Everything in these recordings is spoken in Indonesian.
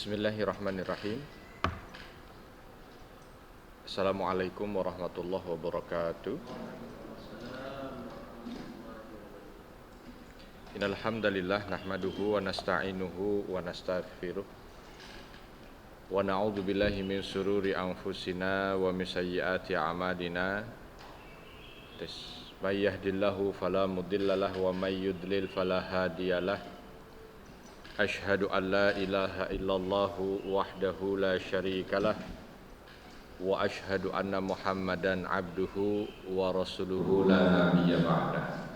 Bismillahirrahmanirrahim. Assalamualaikum warahmatullahi wabarakatuh. Innal hamdalillah nahmaduhu wa nasta'inuhu wa nastaghfiruh wa na'udzu billahi min shururi anfusina wa min sayyiati a'malina. May yahdihillahu fala mudhillalah wa may yudlil fala hadiyalah. Ashhadu an la ilaha illallah wahdahu la syarikalah wa ashhadu anna Muhammadan abduhu wa rasuluhu la nabiyya ba'dah.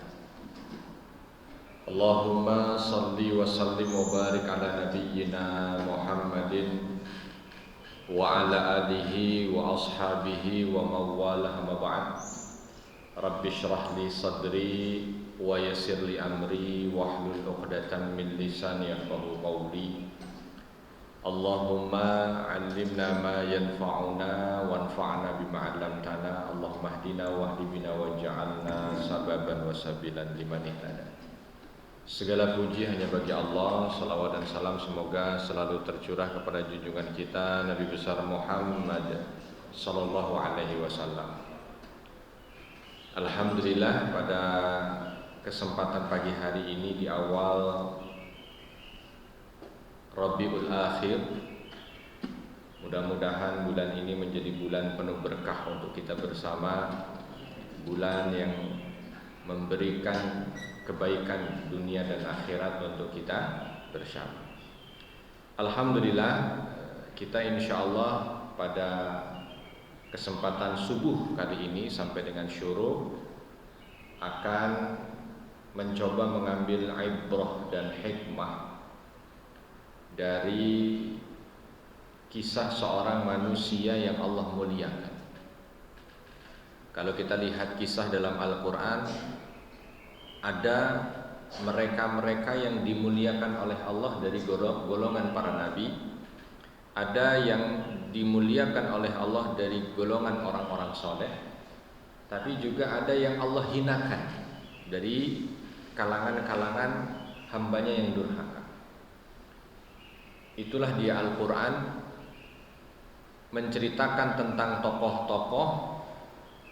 Allahumma salli wa sallim wa barik ala nabiyyina Muhammadin wa ala alihi wa ashabihi wa mawalah ma ba'd. Rabbi shrah li sadri wa yassir li amri wahlul 'uqdatam min lisani yafqahu qawli. Allahumma 'allimna ma yanfa'una wanfa'na bima 'allamtana. Allahumma hdina wahdi bina waj'alna sababan wa sabilan liman ihtada. Segala puji hanya bagi Allah. Salawat dan salam semoga selalu tercurah kepada junjungan kita Nabi besar Muhammad sallallahu alaihi wasallam. Alhamdulillah, pada kesempatan pagi hari ini di awal Rabiul Akhir, mudah-mudahan bulan ini menjadi bulan penuh berkah untuk kita bersama, bulan yang memberikan kebaikan dunia dan akhirat untuk kita bersama. Alhamdulillah, kita insyaallah pada kesempatan subuh kali ini sampai dengan syuruq akan mencoba mengambil ibrah dan hikmah dari kisah seorang manusia yang Allah muliakan. Kalau kita lihat kisah dalam Al-Quran, ada mereka-mereka yang dimuliakan oleh Allah dari golongan para nabi, ada yang dimuliakan oleh Allah dari golongan orang-orang soleh, tapi juga ada yang Allah hinakan dari kalangan-kalangan hambanya yang durhaka. Itulah dia Al-Quran menceritakan tentang tokoh-tokoh,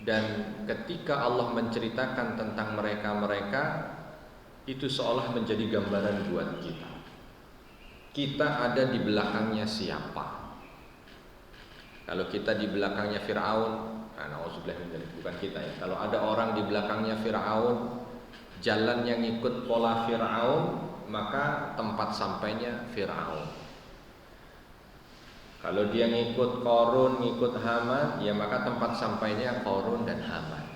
dan ketika Allah menceritakan tentang mereka-mereka, itu seolah menjadi gambaran buat kita. Kita ada di belakangnya siapa? Kalau kita di belakangnya Fir'aun, na'udzubillah min dzalik, bukan kita ya. Kalau ada orang di belakangnya Fir'aun, jalan yang ikut pola Fir'aun, maka tempat sampainya Fir'aun. Kalau dia ngikut Qarun, ngikut Haman, ya maka tempat sampainya Qarun dan Haman.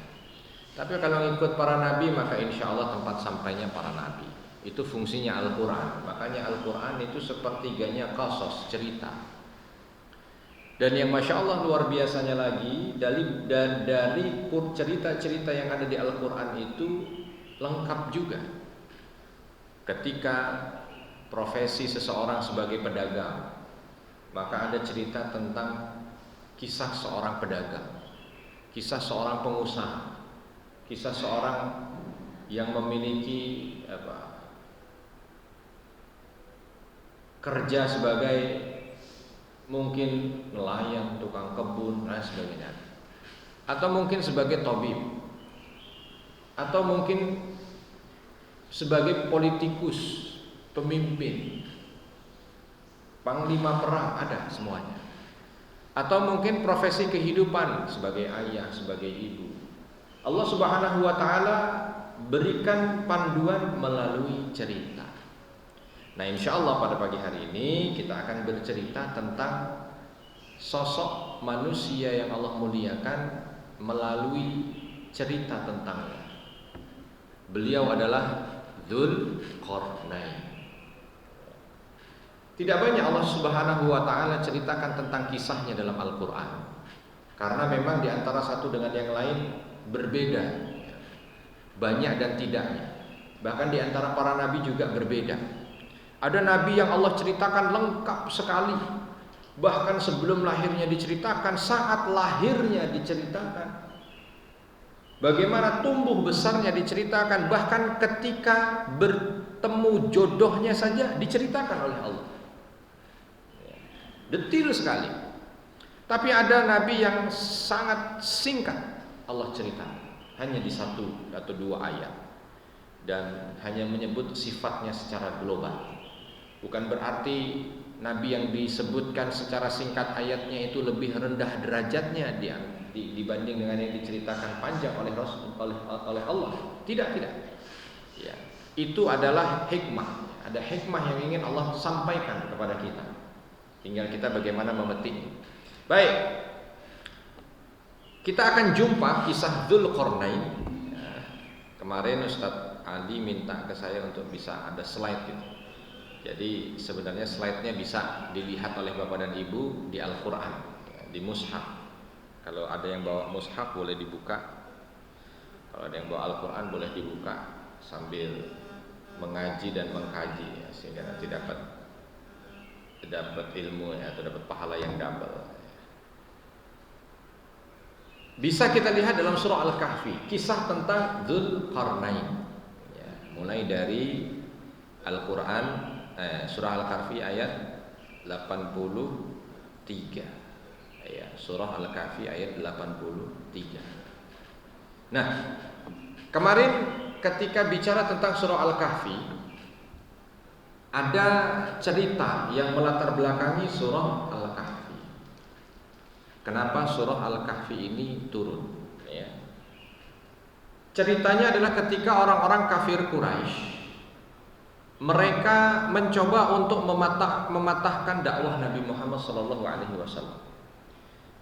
Tapi kalau ngikut para nabi, maka insya Allah tempat sampainya para nabi. Itu fungsinya Al-Quran. Makanya Al-Quran itu sepertiganya qasas, cerita. Dan yang Masya Allah luar biasanya lagi, dari cerita-cerita yang ada di Al-Quran itu lengkap juga. Ketika profesi seseorang sebagai pedagang, maka ada cerita tentang kisah seorang pedagang, kisah seorang pengusaha, kisah seorang yang memiliki kerja sebagai mungkin nelayan, tukang kebun, dan sebagainya, atau mungkin sebagai tabib, atau mungkin sebagai politikus, pemimpin, panglima perang, ada semuanya. Atau mungkin profesi kehidupan sebagai ayah, sebagai ibu. Allah Subhanahu wa ta'ala berikan panduan melalui cerita. Nah, insya Allah pada pagi hari ini kita akan bercerita tentang sosok manusia yang Allah muliakan melalui cerita tentangnya. Beliau adalah Dzulqarnain. Tidak banyak Allah Subhanahu wa ta'ala ceritakan tentang kisahnya dalam Al-Quran, karena memang di antara satu dengan yang lain berbeda, banyak dan tidaknya. Bahkan di antara para nabi juga berbeda. Ada nabi yang Allah ceritakan lengkap sekali, bahkan sebelum lahirnya diceritakan, saat lahirnya diceritakan, bagaimana tumbuh besarnya diceritakan, bahkan ketika bertemu jodohnya saja diceritakan oleh Allah. detil sekali. Tapi ada nabi yang sangat singkat Allah cerita, hanya di 1 atau 2 ayat, dan hanya menyebut sifatnya secara global. Bukan berarti nabi yang disebutkan secara singkat ayatnya itu lebih rendah derajatnya dibanding dengan yang diceritakan panjang oleh Allah. Tidak. Ya, itu adalah hikmah. Ada hikmah yang ingin Allah sampaikan kepada kita. Tinggal kita bagaimana memetiknya. Baik, kita akan jumpa kisah Dzulqarnain. Ya, kemarin Ustadz Ali minta ke saya untuk bisa ada slide gitu. Jadi sebenarnya slide-nya bisa dilihat oleh Bapak dan Ibu di Al-Quran, di mushaf. Kalau ada yang bawa mushaf boleh dibuka. Kalau ada yang bawa Al-Quran boleh dibuka sambil mengaji dan mengkaji, ya, sehingga nanti dapat ilmu, ya, atau dapat pahala yang double. Bisa kita lihat dalam surah Al-Kahfi kisah tentang Dzulqarnain, ya, mulai dari Al-Quran, surah Al-Kahfi ayat 83, ya, surah Al-Kahfi ayat 83. Nah, kemarin ketika bicara tentang surah Al-Kahfi, ada cerita yang melatar belakangi surah Al-Kahfi. Kenapa surah Al-Kahfi ini turun? Ya. Ceritanya adalah ketika orang-orang kafir Quraisy, mereka mencoba untuk mematahkan dakwah Nabi Muhammad SAW.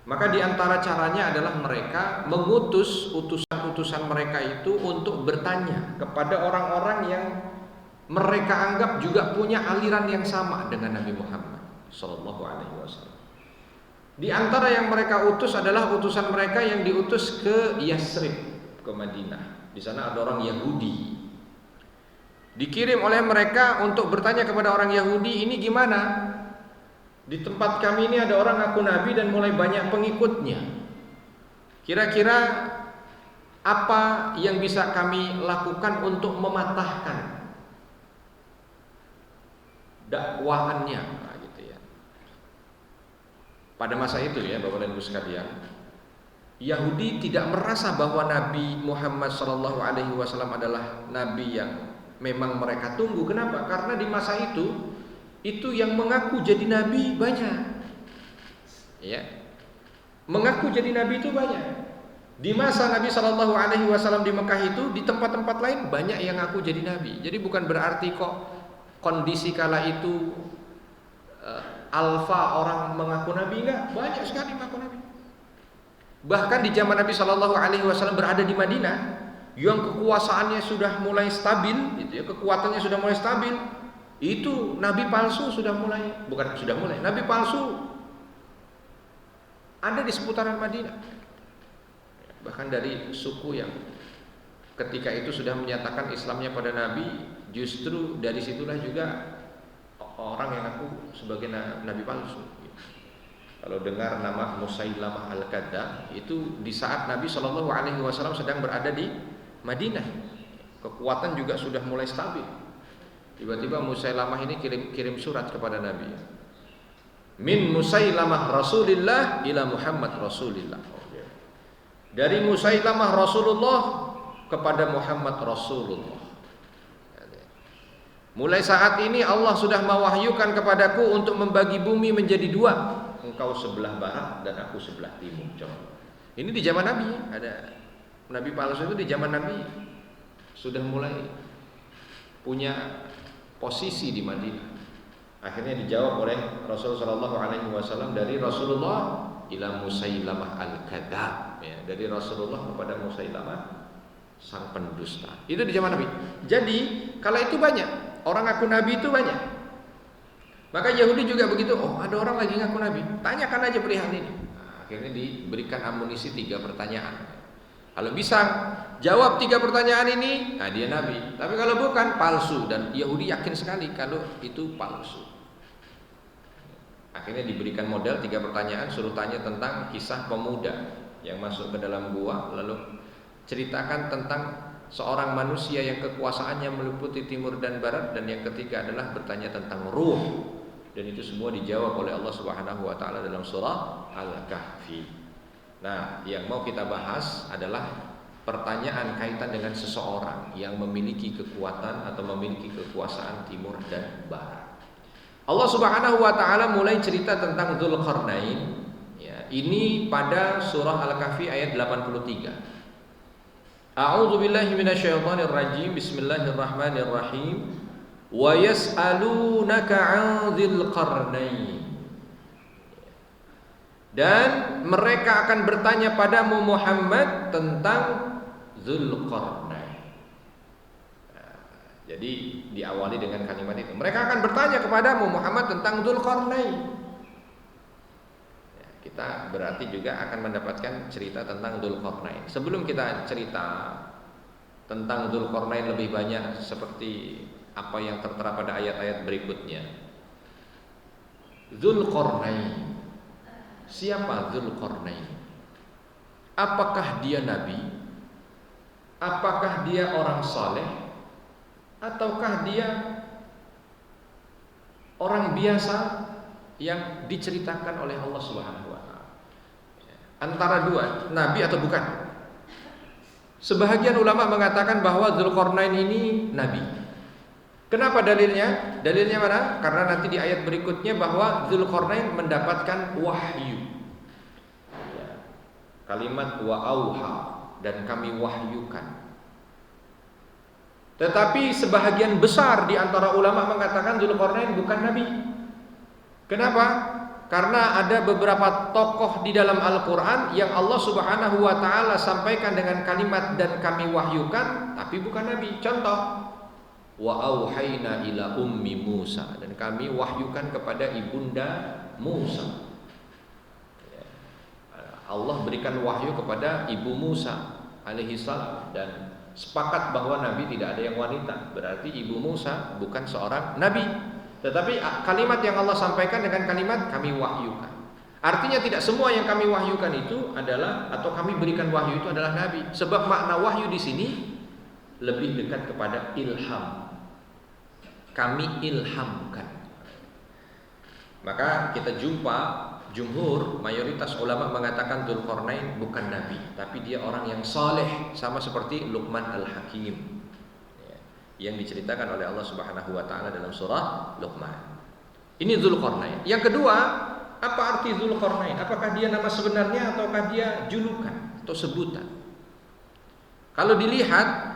Maka di antara caranya adalah mereka mengutus utusan mereka itu untuk bertanya kepada orang-orang yang mereka anggap juga punya aliran yang sama dengan Nabi Muhammad SAW. Di antara yang mereka utus adalah utusan mereka yang diutus ke Yasrib, ke Madinah. Di sana ada orang Yahudi. Dikirim oleh mereka untuk bertanya kepada orang Yahudi, ini gimana? Di tempat kami ini ada orang ngaku nabi dan mulai banyak pengikutnya. Kira-kira apa yang bisa kami lakukan untuk mematahkan dakwaannya? Nah, gitu ya. Pada masa itu ya, Bapak dan Ibu sekalian, Yahudi tidak merasa bahwa Nabi Muhammad SAW adalah nabi yang memang mereka tunggu. Kenapa? Karena di masa itu yang mengaku jadi nabi banyak. Ya. Mengaku jadi nabi itu banyak. Di masa Nabi SAW di Mekah itu, di tempat-tempat lain banyak yang ngaku jadi nabi. Jadi bukan berarti kok kondisi kala itu alfa orang mengaku nabi, enggak, banyak sekali mengaku nabi. Bahkan di zaman Nabi SAW berada di Madinah, yang kekuasaannya sudah mulai stabil, gitu ya, kekuatannya sudah mulai stabil, itu nabi palsu nabi palsu ada di seputaran Madinah. Bahkan dari suku yang ketika itu sudah menyatakan Islamnya pada Nabi, justru dari situlah juga orang yang aku sebagai nabi palsu. Kalau dengar nama Musailamah Al-Kadzdzab, itu di saat Nabi SAW sedang berada di Madinah, kekuatan juga sudah mulai stabil. Tiba-tiba Musailamah ini kirim surat kepada Nabi. Min Musailamah Rasulillah ila Muhammad Rasulillah. Dari Musailamah Rasulullah kepada Muhammad Rasulullah. Mulai saat ini Allah sudah mewahyukan kepadaku untuk membagi bumi menjadi 2. Engkau sebelah barat dan aku sebelah timur. Ini di zaman Nabi, ada nabi palsu itu di zaman Nabi sudah mulai punya posisi di Madinah. Akhirnya dijawab oleh Rasulullah SAW dari Rasulullah ila Musailamah Al-Kadzdzab, ya, dari Rasulullah kepada Musailamah sang pendusta. Itu di zaman Nabi. Jadi kalau itu banyak orang ngaku nabi itu banyak. Maka Yahudi juga begitu. Oh, ada orang lagi ngaku nabi, tanyakan aja perihal ini. Nah, akhirnya diberikan amunisi 3 pertanyaan. Kalau bisa jawab 3 pertanyaan ini, nah dia nabi. Tapi kalau bukan, palsu. Dan Yahudi yakin sekali kalau itu palsu. Akhirnya diberikan model 3 pertanyaan, suruh tanya tentang kisah pemuda yang masuk ke dalam gua, lalu ceritakan tentang seorang manusia yang kekuasaannya meliputi timur dan barat, dan yang ketiga adalah bertanya tentang ruh. Dan itu semua dijawab oleh Allah Subhanahu wa taala dalam surah Al-Kahfi. Nah, yang mau kita bahas adalah pertanyaan kaitan dengan seseorang yang memiliki kekuatan atau memiliki kekuasaan timur dan barat. Allah Subhanahu wa taala mulai cerita tentang Dzulqarnain ya, ini pada surah Al-Kahfi ayat 83. A'udzu billahi minasyaitonir rajim. Bismillahirrahmanirrahim. Wa yas'alunaka 'an Dzulqarnain. Dan mereka akan bertanya padamu Muhammad tentang Dzulqarnain. Nah, jadi diawali dengan kalimat itu. Mereka akan bertanya kepadamu Muhammad tentang Dzulqarnain. Ya, kita berarti juga akan mendapatkan cerita tentang Dzulqarnain. Sebelum kita cerita tentang Dzulqarnain lebih banyak seperti apa yang tertera pada ayat-ayat berikutnya. Dzulqarnain. Siapa Dzulqarnain? Apakah dia nabi? Apakah dia orang saleh? Ataukah dia orang biasa yang diceritakan oleh Allah Subhanahu wa taala? Antara dua, nabi atau bukan? Sebahagian ulama mengatakan bahwa Dzulqarnain ini nabi. Kenapa dalilnya? Dalilnya mana? Karena nanti di ayat berikutnya bahwa Dzulqarnain mendapatkan wahyu. Ya. Kalimat wa auha, dan kami wahyukan. Tetapi sebahagian besar di antara ulama mengatakan Dzulqarnain bukan nabi. Kenapa? Karena ada beberapa tokoh di dalam Al-Quran yang Allah Subhanahu wa taala sampaikan dengan kalimat dan kami wahyukan, tapi bukan nabi. Contoh, wa auhayna ila ummi Musa, dan kami wahyukan kepada ibunda Musa. Allah berikan wahyu kepada ibu Musa alaihi salam, dan sepakat bahwa nabi tidak ada yang wanita. Berarti ibu Musa bukan seorang nabi. Tetapi kalimat yang Allah sampaikan dengan kalimat kami wahyukan. Artinya tidak semua yang kami wahyukan itu adalah, atau kami berikan wahyu itu adalah nabi. Sebab makna wahyu di sini lebih dekat kepada ilham. Kami ilhamkan. Maka kita jumpa jumhur, mayoritas ulama mengatakan Dzulqarnain bukan nabi, tapi dia orang yang saleh, sama seperti Luqman Al-Hakim ya, yang diceritakan oleh Allah Subhanahu wa taala dalam surah Luqman. Ini Dzulqarnain. Yang kedua, apa arti Dzulqarnain? Apakah dia nama sebenarnya ataukah dia julukan atau sebutan? Kalau dilihat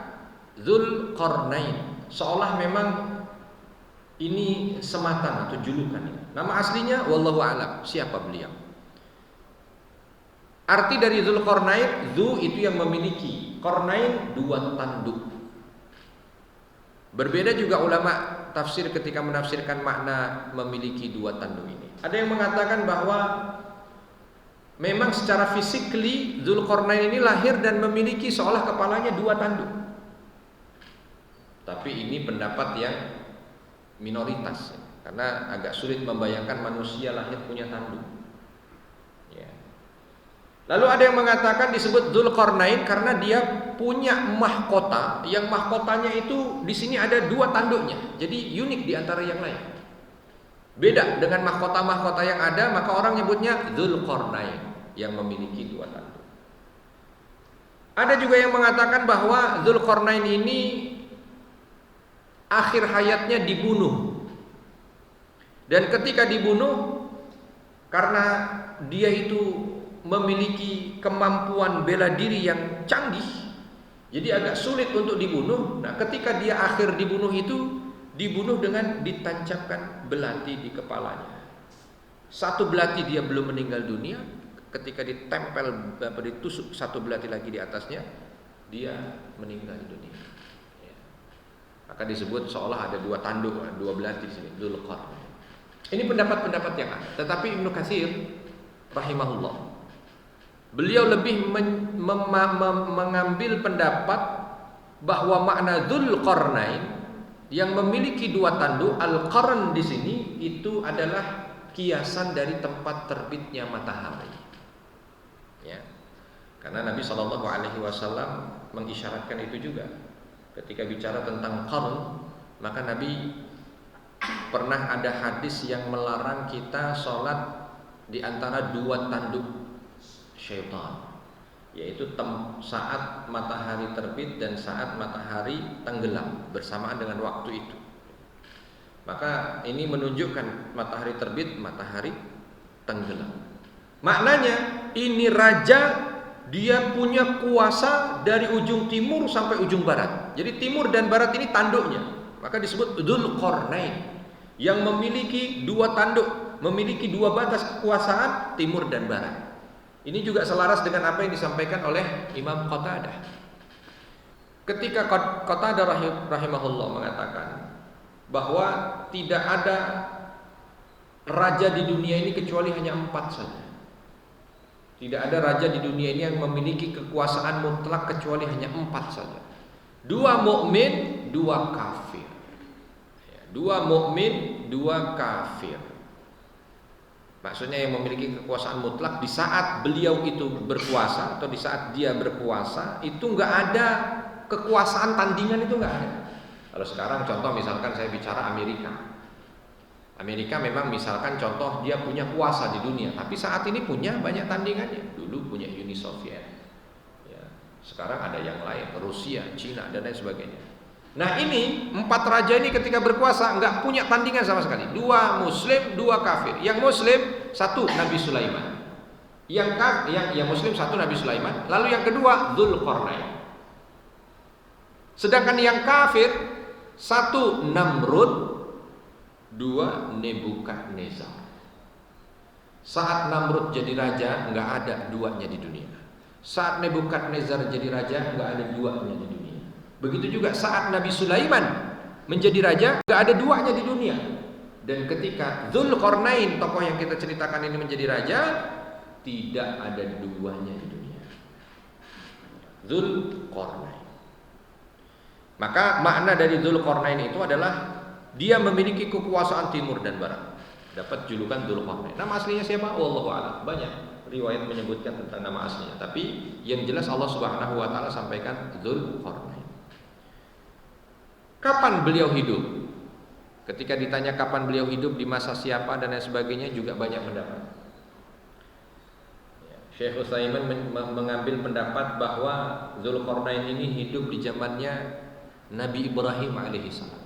Dzulqarnain seolah memang ini sematan atau julukan. Nama aslinya wallahu a'lam, siapa beliau. Arti dari Dzulqarnain, dzu itu yang memiliki, qarnain dua tanduk. Berbeda juga ulama tafsir ketika menafsirkan makna memiliki dua tanduk ini. Ada yang mengatakan bahwa memang secara physically Dzulqarnain ini lahir dan memiliki seolah kepalanya dua tanduk. Tapi ini pendapat yang minoritas, karena agak sulit membayangkan manusia lahir punya tanduk. Ya. Lalu ada yang mengatakan disebut Dzulqarnain karena dia punya mahkota, yang mahkotanya itu di sini ada dua tanduknya, jadi unik di antara yang lain. Beda dengan mahkota-mahkota yang ada, maka orang nyebutnya Dzulqarnain yang memiliki dua tanduk. Ada juga yang mengatakan bahwa Dzulqarnain ini akhir hayatnya dibunuh. Dan ketika dibunuh, karena dia itu memiliki kemampuan bela diri yang canggih, jadi agak sulit untuk dibunuh. Nah, ketika dia akhir dibunuh itu, dibunuh dengan ditancapkan belati di kepalanya. Satu belati dia belum meninggal dunia, ketika ditempel, ditusuk satu belati lagi di atasnya, dia meninggal dunia. Maka disebut seolah ada dua tanduk, dua belati di sini, Dzulqarnain. Ini pendapat-pendapat yang ada. Tetapi Ibnu Katsir rahimahullah, beliau lebih mengambil pendapat bahwa makna Dzulqarnain yang memiliki dua tanduk, al-qarn di sini itu adalah kiasan dari tempat terbitnya matahari. Ya. Karena Nabi SAW mengisyaratkan itu juga. Ketika bicara tentang qarn, maka Nabi pernah ada hadis yang melarang kita sholat di antara dua tanduk syaitan, yaitu saat matahari terbit dan saat matahari tenggelam bersamaan dengan waktu itu. Maka ini menunjukkan matahari terbit, matahari tenggelam. Maknanya ini raja, dia punya kuasa dari ujung timur sampai ujung barat. Jadi timur dan barat ini tanduknya. Maka disebut Dzulqarnain, yang memiliki dua tanduk, memiliki dua batas kekuasaan, timur dan barat. Ini juga selaras dengan apa yang disampaikan oleh Imam Qatadah. Ketika Qatadah rahimahullah mengatakan bahwa tidak ada raja di dunia ini kecuali hanya 4 saja. Tidak ada raja di dunia ini yang memiliki kekuasaan mutlak kecuali hanya 4 saja. 2 mukmin, 2 kafir. 2 mukmin, 2 kafir. Maksudnya yang memiliki kekuasaan mutlak di saat beliau itu berkuasa atau di saat dia berkuasa itu nggak ada kekuasaan tandingan, itu nggak ada. Kalau sekarang contoh misalkan saya bicara Amerika. Amerika memang misalkan contoh dia punya kuasa di dunia, tapi saat ini punya banyak tandingannya. Dulu punya Uni Soviet, ya. Sekarang ada yang lain, Rusia, Cina dan lain sebagainya. Nah ini 4 raja ini ketika berkuasa nggak punya tandingan sama sekali. 2 Muslim, 2 kafir. Yang Muslim 1 Nabi Sulaiman. Yang Muslim 1 Nabi Sulaiman. Lalu yang kedua Dzulqarnain. Sedangkan yang kafir 1 Namrud, 2 Nebukadnezar. Saat Namrud jadi raja nggak ada 2-nya di dunia. Saat Nebukadnezar jadi raja nggak ada 2-nya di dunia. Begitu juga saat Nabi Sulaiman menjadi raja nggak ada 2-nya di dunia. Dan ketika Dzulqarnain, tokoh yang kita ceritakan ini menjadi raja, tidak ada 2-nya di dunia. Dzulqarnain. Maka makna dari Dzulqarnain itu adalah dia memiliki kekuasaan timur dan barat. Dapat julukan Dzulqarnain. Nama aslinya siapa? Wallahu a'lam. Banyak riwayat menyebutkan tentang nama aslinya, tapi yang jelas Allah Subhanahu wa taala sampaikan Dzulqarnain. Kapan beliau hidup? Ketika ditanya kapan beliau hidup, di masa siapa dan lain sebagainya, juga banyak pendapat. Syekh Utsaimin mengambil pendapat bahwa Dzulqarnain ini hidup di zamannya Nabi Ibrahim alaihissalam.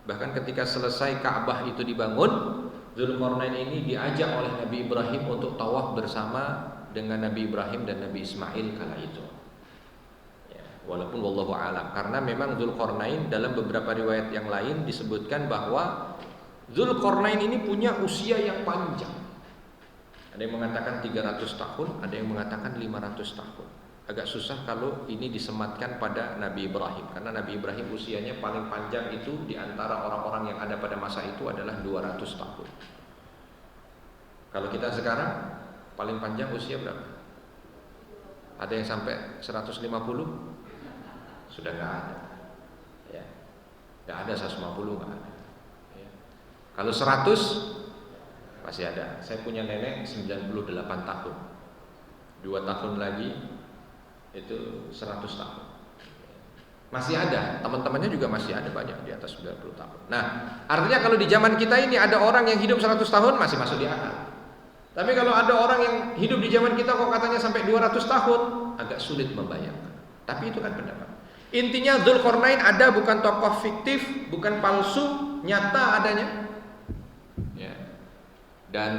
Bahkan ketika selesai Ka'bah itu dibangun, Dzulqarnain ini diajak oleh Nabi Ibrahim untuk tawaf bersama dengan Nabi Ibrahim dan Nabi Ismail kala itu. Ya, walaupun wallahu a'lam, karena memang Dzulqarnain dalam beberapa riwayat yang lain disebutkan bahwa Dzulqarnain ini punya usia yang panjang. Ada yang mengatakan 300 tahun, ada yang mengatakan 500 tahun. Agak susah kalau ini disematkan pada Nabi Ibrahim, karena Nabi Ibrahim usianya paling panjang itu di antara orang-orang yang ada pada masa itu adalah 200 tahun. Kalau kita sekarang paling panjang usia berapa? Ada yang sampai 150? Sudah nggak ada. Ya. Nggak ada 150, nggak ada. Ya. Kalau 100 masih ada. Saya punya nenek 98 tahun. 2 tahun lagi itu 100 tahun. Masih ada, teman-temannya juga masih ada banyak di atas 90 tahun. Nah, artinya kalau di zaman kita ini ada orang yang hidup 100 tahun masih masuk di akal. Tapi kalau ada orang yang hidup di zaman kita kok katanya sampai 200 tahun, agak sulit membayangkan. Tapi itu kan pendapat. Intinya Dzulqarnain ada, bukan tokoh fiktif, bukan palsu, nyata adanya. Ya. Dan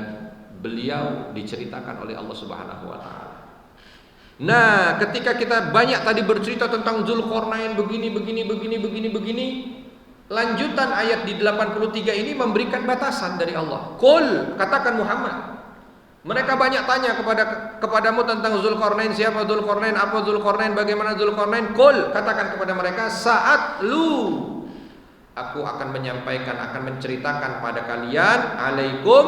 beliau diceritakan oleh Allah Subhanahu wa taala. Nah, ketika kita banyak tadi bercerita tentang Dzulqarnain begini, lanjutan ayat di 83 ini memberikan batasan dari Allah. Qul, katakan Muhammad. Mereka banyak tanya kepadamu tentang Dzulqarnain, siapa Dzulqarnain, apa Dzulqarnain, bagaimana Dzulqarnain. Qul, katakan kepada mereka, saat lu aku akan menyampaikan, akan menceritakan pada kalian, alaikum,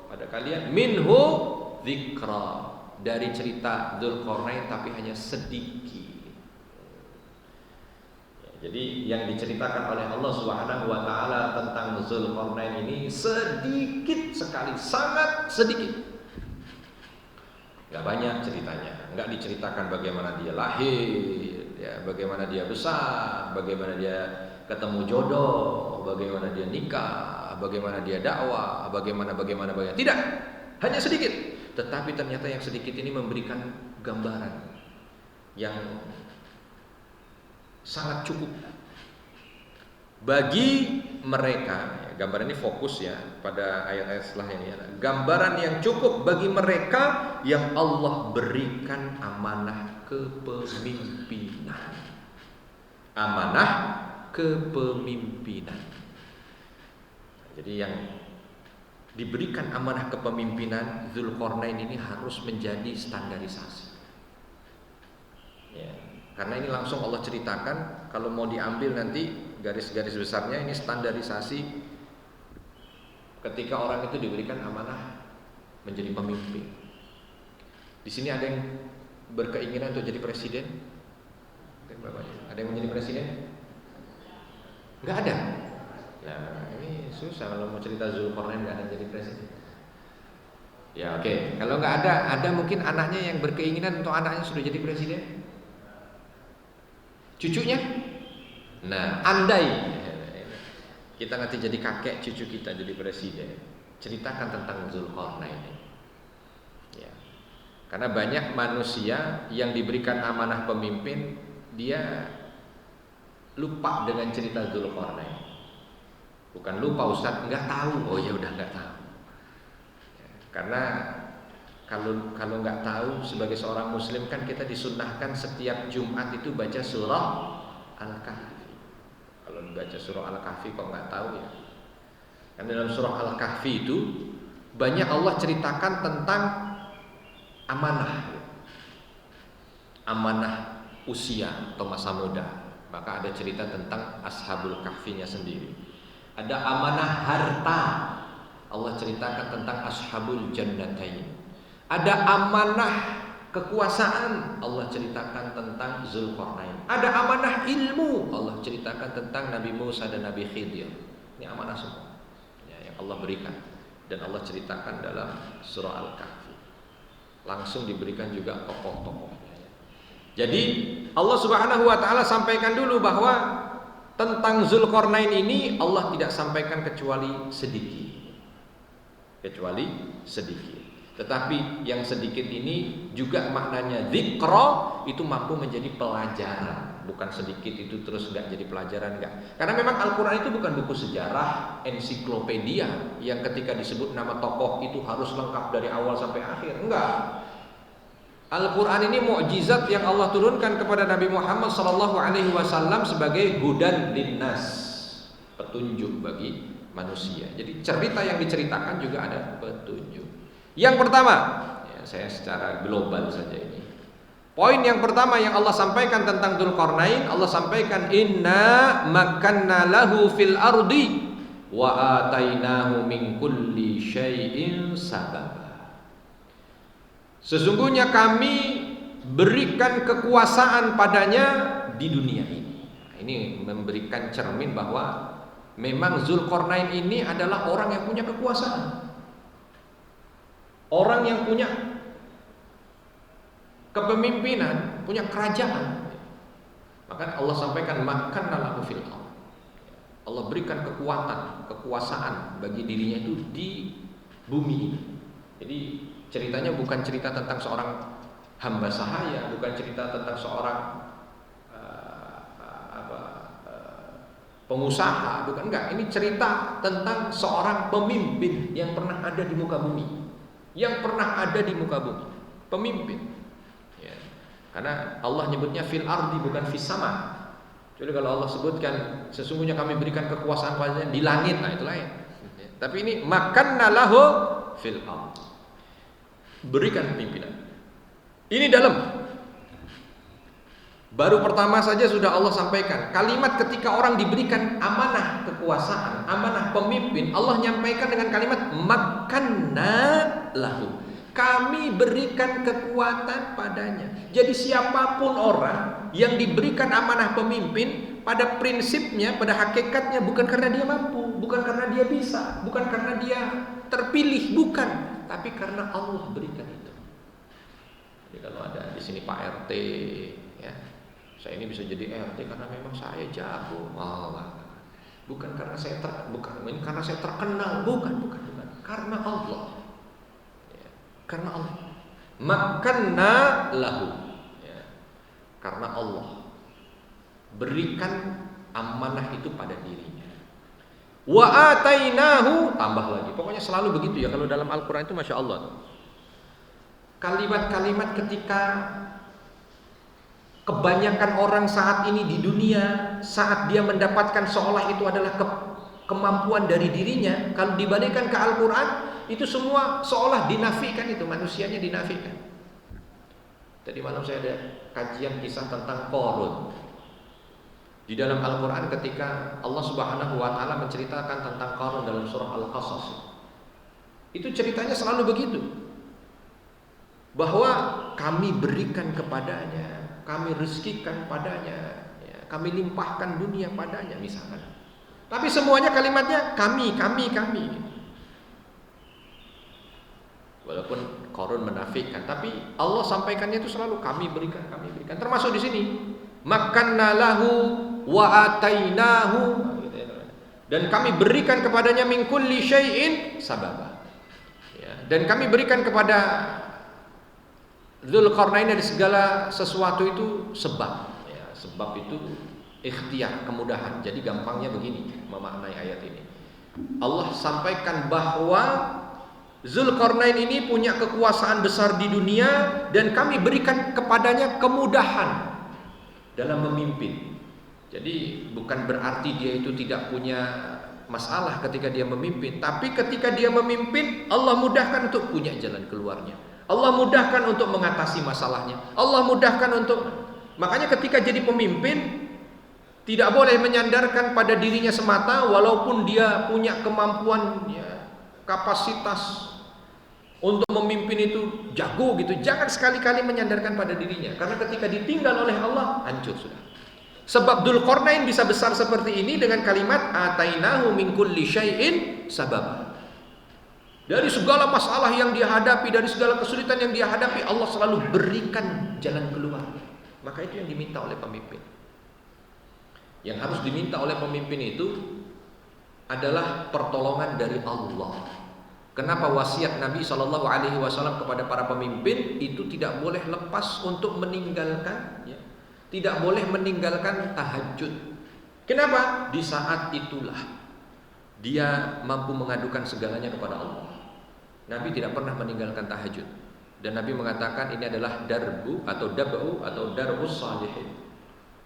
pada kalian, minhu dzikra, dari cerita Dzulqarnain, tapi hanya sedikit. Jadi yang diceritakan oleh Allah Subhanahu wa taala tentang Dzulqarnain ini sedikit sekali, sangat sedikit. Enggak banyak ceritanya, enggak diceritakan bagaimana dia lahir, ya, bagaimana dia besar, bagaimana dia ketemu jodoh, bagaimana dia nikah, bagaimana dia dakwah, bagaimana. Tidak, hanya sedikit. Tetapi ternyata yang sedikit ini memberikan gambaran yang sangat cukup bagi mereka. Gambaran ini fokus ya pada ayat-ayat setelahnya ya. Gambaran yang cukup bagi mereka yang Allah berikan amanah kepemimpinan. Amanah kepemimpinan. Jadi yang diberikan amanah kepemimpinan, Dzulqarnain ini harus menjadi standarisasi. Ya, karena ini langsung Allah ceritakan, kalau mau diambil nanti garis-garis besarnya ini standarisasi ketika orang itu diberikan amanah menjadi pemimpin. Di sini ada yang berkeinginan untuk jadi presiden? Ada yang menjadi presiden? Enggak ada. Nah, ini susah kalau mau cerita Dzulqarnain enggak ada yang jadi presiden. Ya oke. Kalau enggak ada mungkin anaknya yang berkeinginan untuk anaknya sudah jadi presiden? Cucunya? Nah, andai kita nanti jadi kakek cucu kita jadi presiden, ceritakan tentang Dzulqarnain. Ya. Karena banyak manusia yang diberikan amanah pemimpin, dia lupa dengan cerita Dzulqarnain. Bukan lupa Ustaz, enggak tahu. Oh ya udah enggak tahu. Ya. Karena kalau enggak tahu, sebagai seorang muslim kan kita disunnahkan setiap Jumat itu baca surah Al-Kahfi. Kalau baca surah Al-Kahfi kok nggak tahu ya? Karena dalam surah Al-Kahfi itu banyak Allah ceritakan tentang amanah, amanah usia atau masa muda. Maka ada cerita tentang Ashabul Kahfinya sendiri. Ada amanah harta, Allah ceritakan tentang Ashabul Jannatain. Ada amanah kekuasaan, Allah ceritakan tentang Dzulqarnain. Ada amanah ilmu, Allah ceritakan tentang Nabi Musa dan Nabi Khidir. Ini amanah semua ya, yang Allah berikan. Dan Allah ceritakan dalam surah Al-Kahfi. Langsung diberikan juga tokoh-tokohnya ya. Jadi Allah Subhanahu wa ta'ala sampaikan dulu bahwa tentang Dzulqarnain ini Allah tidak sampaikan kecuali sedikit. Tetapi yang sedikit ini juga maknanya dzikra, itu mampu menjadi pelajaran. Bukan sedikit itu terus enggak jadi pelajaran, enggak. Karena memang Al-Quran itu bukan buku sejarah, ensiklopedia yang ketika disebut nama tokoh itu harus lengkap dari awal sampai akhir. Enggak. Al-Quran ini mukjizat yang Allah turunkan kepada Nabi Muhammad SAW sebagai hudan linnas, petunjuk bagi manusia. Jadi cerita yang diceritakan juga ada petunjuk. Yang pertama, ya, saya secara global saja ini. Poin yang pertama yang Allah sampaikan tentang Dzulqarnain, Allah sampaikan inna makanna lahu fil ardi wa atainahu min kulli syai'in sababa. Sesungguhnya kami berikan kekuasaan padanya di dunia ini. Ini memberikan cermin bahwa memang Dzulqarnain ini adalah orang yang punya kekuasaan. Orang yang punya kepemimpinan, punya kerajaan. Maka Allah sampaikan makanna lahu fil ardh. Allah berikan kekuasaan bagi dirinya itu di bumi ini. Jadi ceritanya bukan cerita tentang seorang hamba sahaya, bukan cerita tentang seorang pengusaha, bukan, enggak. Ini cerita tentang seorang pemimpin yang pernah ada di muka bumi. Pemimpin ya. Karena Allah nyebutnya fil ardi bukan fis sama. Jadi kalau Allah sebutkan sesungguhnya kami berikan kekuasaan padanya di langit, nah itu lain ya. Tapi ini makanna lahu fil ardi, berikan pimpinan. Ini dalam baru pertama saja sudah Allah sampaikan kalimat ketika orang diberikan amanah kekuasaan, amanah pemimpin, Allah nyampaikan dengan kalimat makanna lahu, kami berikan kekuatan padanya. Jadi siapapun orang yang diberikan amanah pemimpin, pada prinsipnya, pada hakikatnya bukan karena dia mampu, bukan karena dia bisa, bukan karena dia terpilih, bukan, tapi karena Allah berikan itu. Jadi kalau ada di sini Pak RT ya, saya ini bisa jadi RT karena memang saya jago. Bukan karena ini karena saya terkenal, bukan. Karena Allah. Ya, karena Allah. Makanna lahu. Ya, karena Allah berikan amanah itu pada dirinya. Wa atainahu, tambah lagi. Pokoknya selalu begitu ya kalau dalam Al-Qur'an itu Masya Allah. Kalimat-kalimat ketika kebanyakan orang saat ini di dunia, saat dia mendapatkan seolah itu adalah kemampuan dari dirinya, kalau dibandingkan ke Al-Quran, itu semua seolah dinafikan, itu manusianya dinafikan. Tadi malam saya ada kajian kisah tentang Qarun. Di dalam Al-Quran ketika Allah Subhanahu wa Ta'ala menceritakan tentang Qarun dalam surah Al-Qasas, itu ceritanya selalu begitu, bahwa kami berikan kepadanya, kami rezekikan padanya, ya, kami limpahkan dunia padanya misalkan. Tapi semuanya kalimatnya kami. Walaupun Qarun menafikan, tapi Allah sampaikannya itu selalu kami berikan. Termasuk di sini, makanna lahu wa atainahu, dan kami berikan kepadanya min kulli syai'in sababa. Ya, dan kami berikan kepada Dzulqarnain dari segala sesuatu itu sebab. Ya, sebab itu ikhtiar, kemudahan. Jadi gampangnya begini memaknai ayat ini. Allah sampaikan bahwa Dzulqarnain ini punya kekuasaan besar di dunia dan kami berikan kepadanya kemudahan dalam memimpin. Jadi bukan berarti dia itu tidak punya masalah ketika dia memimpin, tapi ketika dia memimpin Allah mudahkan untuk punya jalan keluarnya. Allah mudahkan untuk mengatasi masalahnya. Allah mudahkan untuk, makanya ketika jadi pemimpin tidak boleh menyandarkan pada dirinya semata, walaupun dia punya kemampuan, ya, kapasitas untuk memimpin itu jago gitu. Jangan sekali-kali menyandarkan pada dirinya, karena ketika ditinggal oleh Allah hancur sudah. Sebab Dzulqarnain bisa besar seperti ini dengan kalimat atainahu min kulli syai'in sabab. Dari segala masalah yang dia hadapi, dari segala kesulitan yang dia hadapi, Allah selalu berikan jalan keluar. Maka itu yang diminta oleh pemimpin. Yang harus diminta oleh pemimpin itu adalah pertolongan dari Allah. Kenapa wasiat Nabi SAW kepada para pemimpin itu tidak boleh lepas untuk meninggalkan, ya, tidak boleh meninggalkan tahajud. Kenapa? Di saat itulah dia mampu mengadukan segalanya kepada Allah. Nabi tidak pernah meninggalkan tahajud, dan Nabi mengatakan ini adalah darbu atau darbus salihin.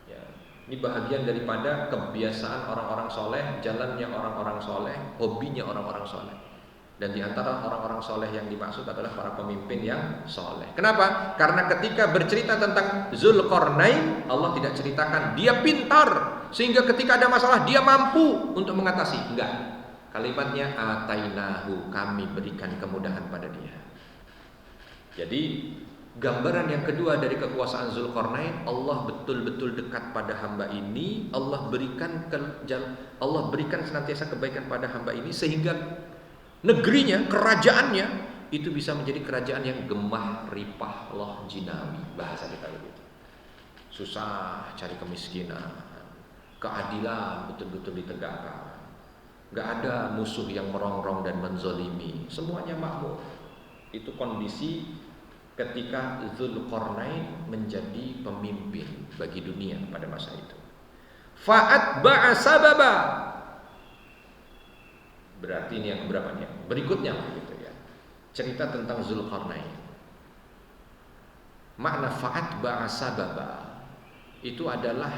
Ya, ini bahagian daripada kebiasaan orang-orang soleh, jalannya orang-orang soleh, hobinya orang-orang soleh. Dan di antara orang-orang soleh yang dimaksud adalah para pemimpin yang soleh. Kenapa? Karena ketika bercerita tentang Dzulqarnain, Allah tidak ceritakan dia pintar sehingga ketika ada masalah dia mampu untuk mengatasi. Enggak. Kalimatnya atainahu, kami berikan kemudahan pada dia. Jadi gambaran yang kedua dari kekuasaan Dzulqarnain, Allah betul-betul dekat pada hamba ini. Allah berikan senantiasa kebaikan pada hamba ini sehingga negerinya, kerajaannya itu bisa menjadi kerajaan yang gemah ripah loh jinawi, bahasa kita begitu. Susah cari kemiskinan, keadilan betul-betul ditegakkan. Gak ada musuh yang merongrong dan menzolimi, semuanya makmur. Itu kondisi ketika Dzulqarnain menjadi pemimpin bagi dunia pada masa itu. Fa'atba'a sababa. Berarti ini yang berapa nih? Berikutnya gitu ya. Cerita tentang Dzulqarnain. Makna fa'atba'a sababa itu adalah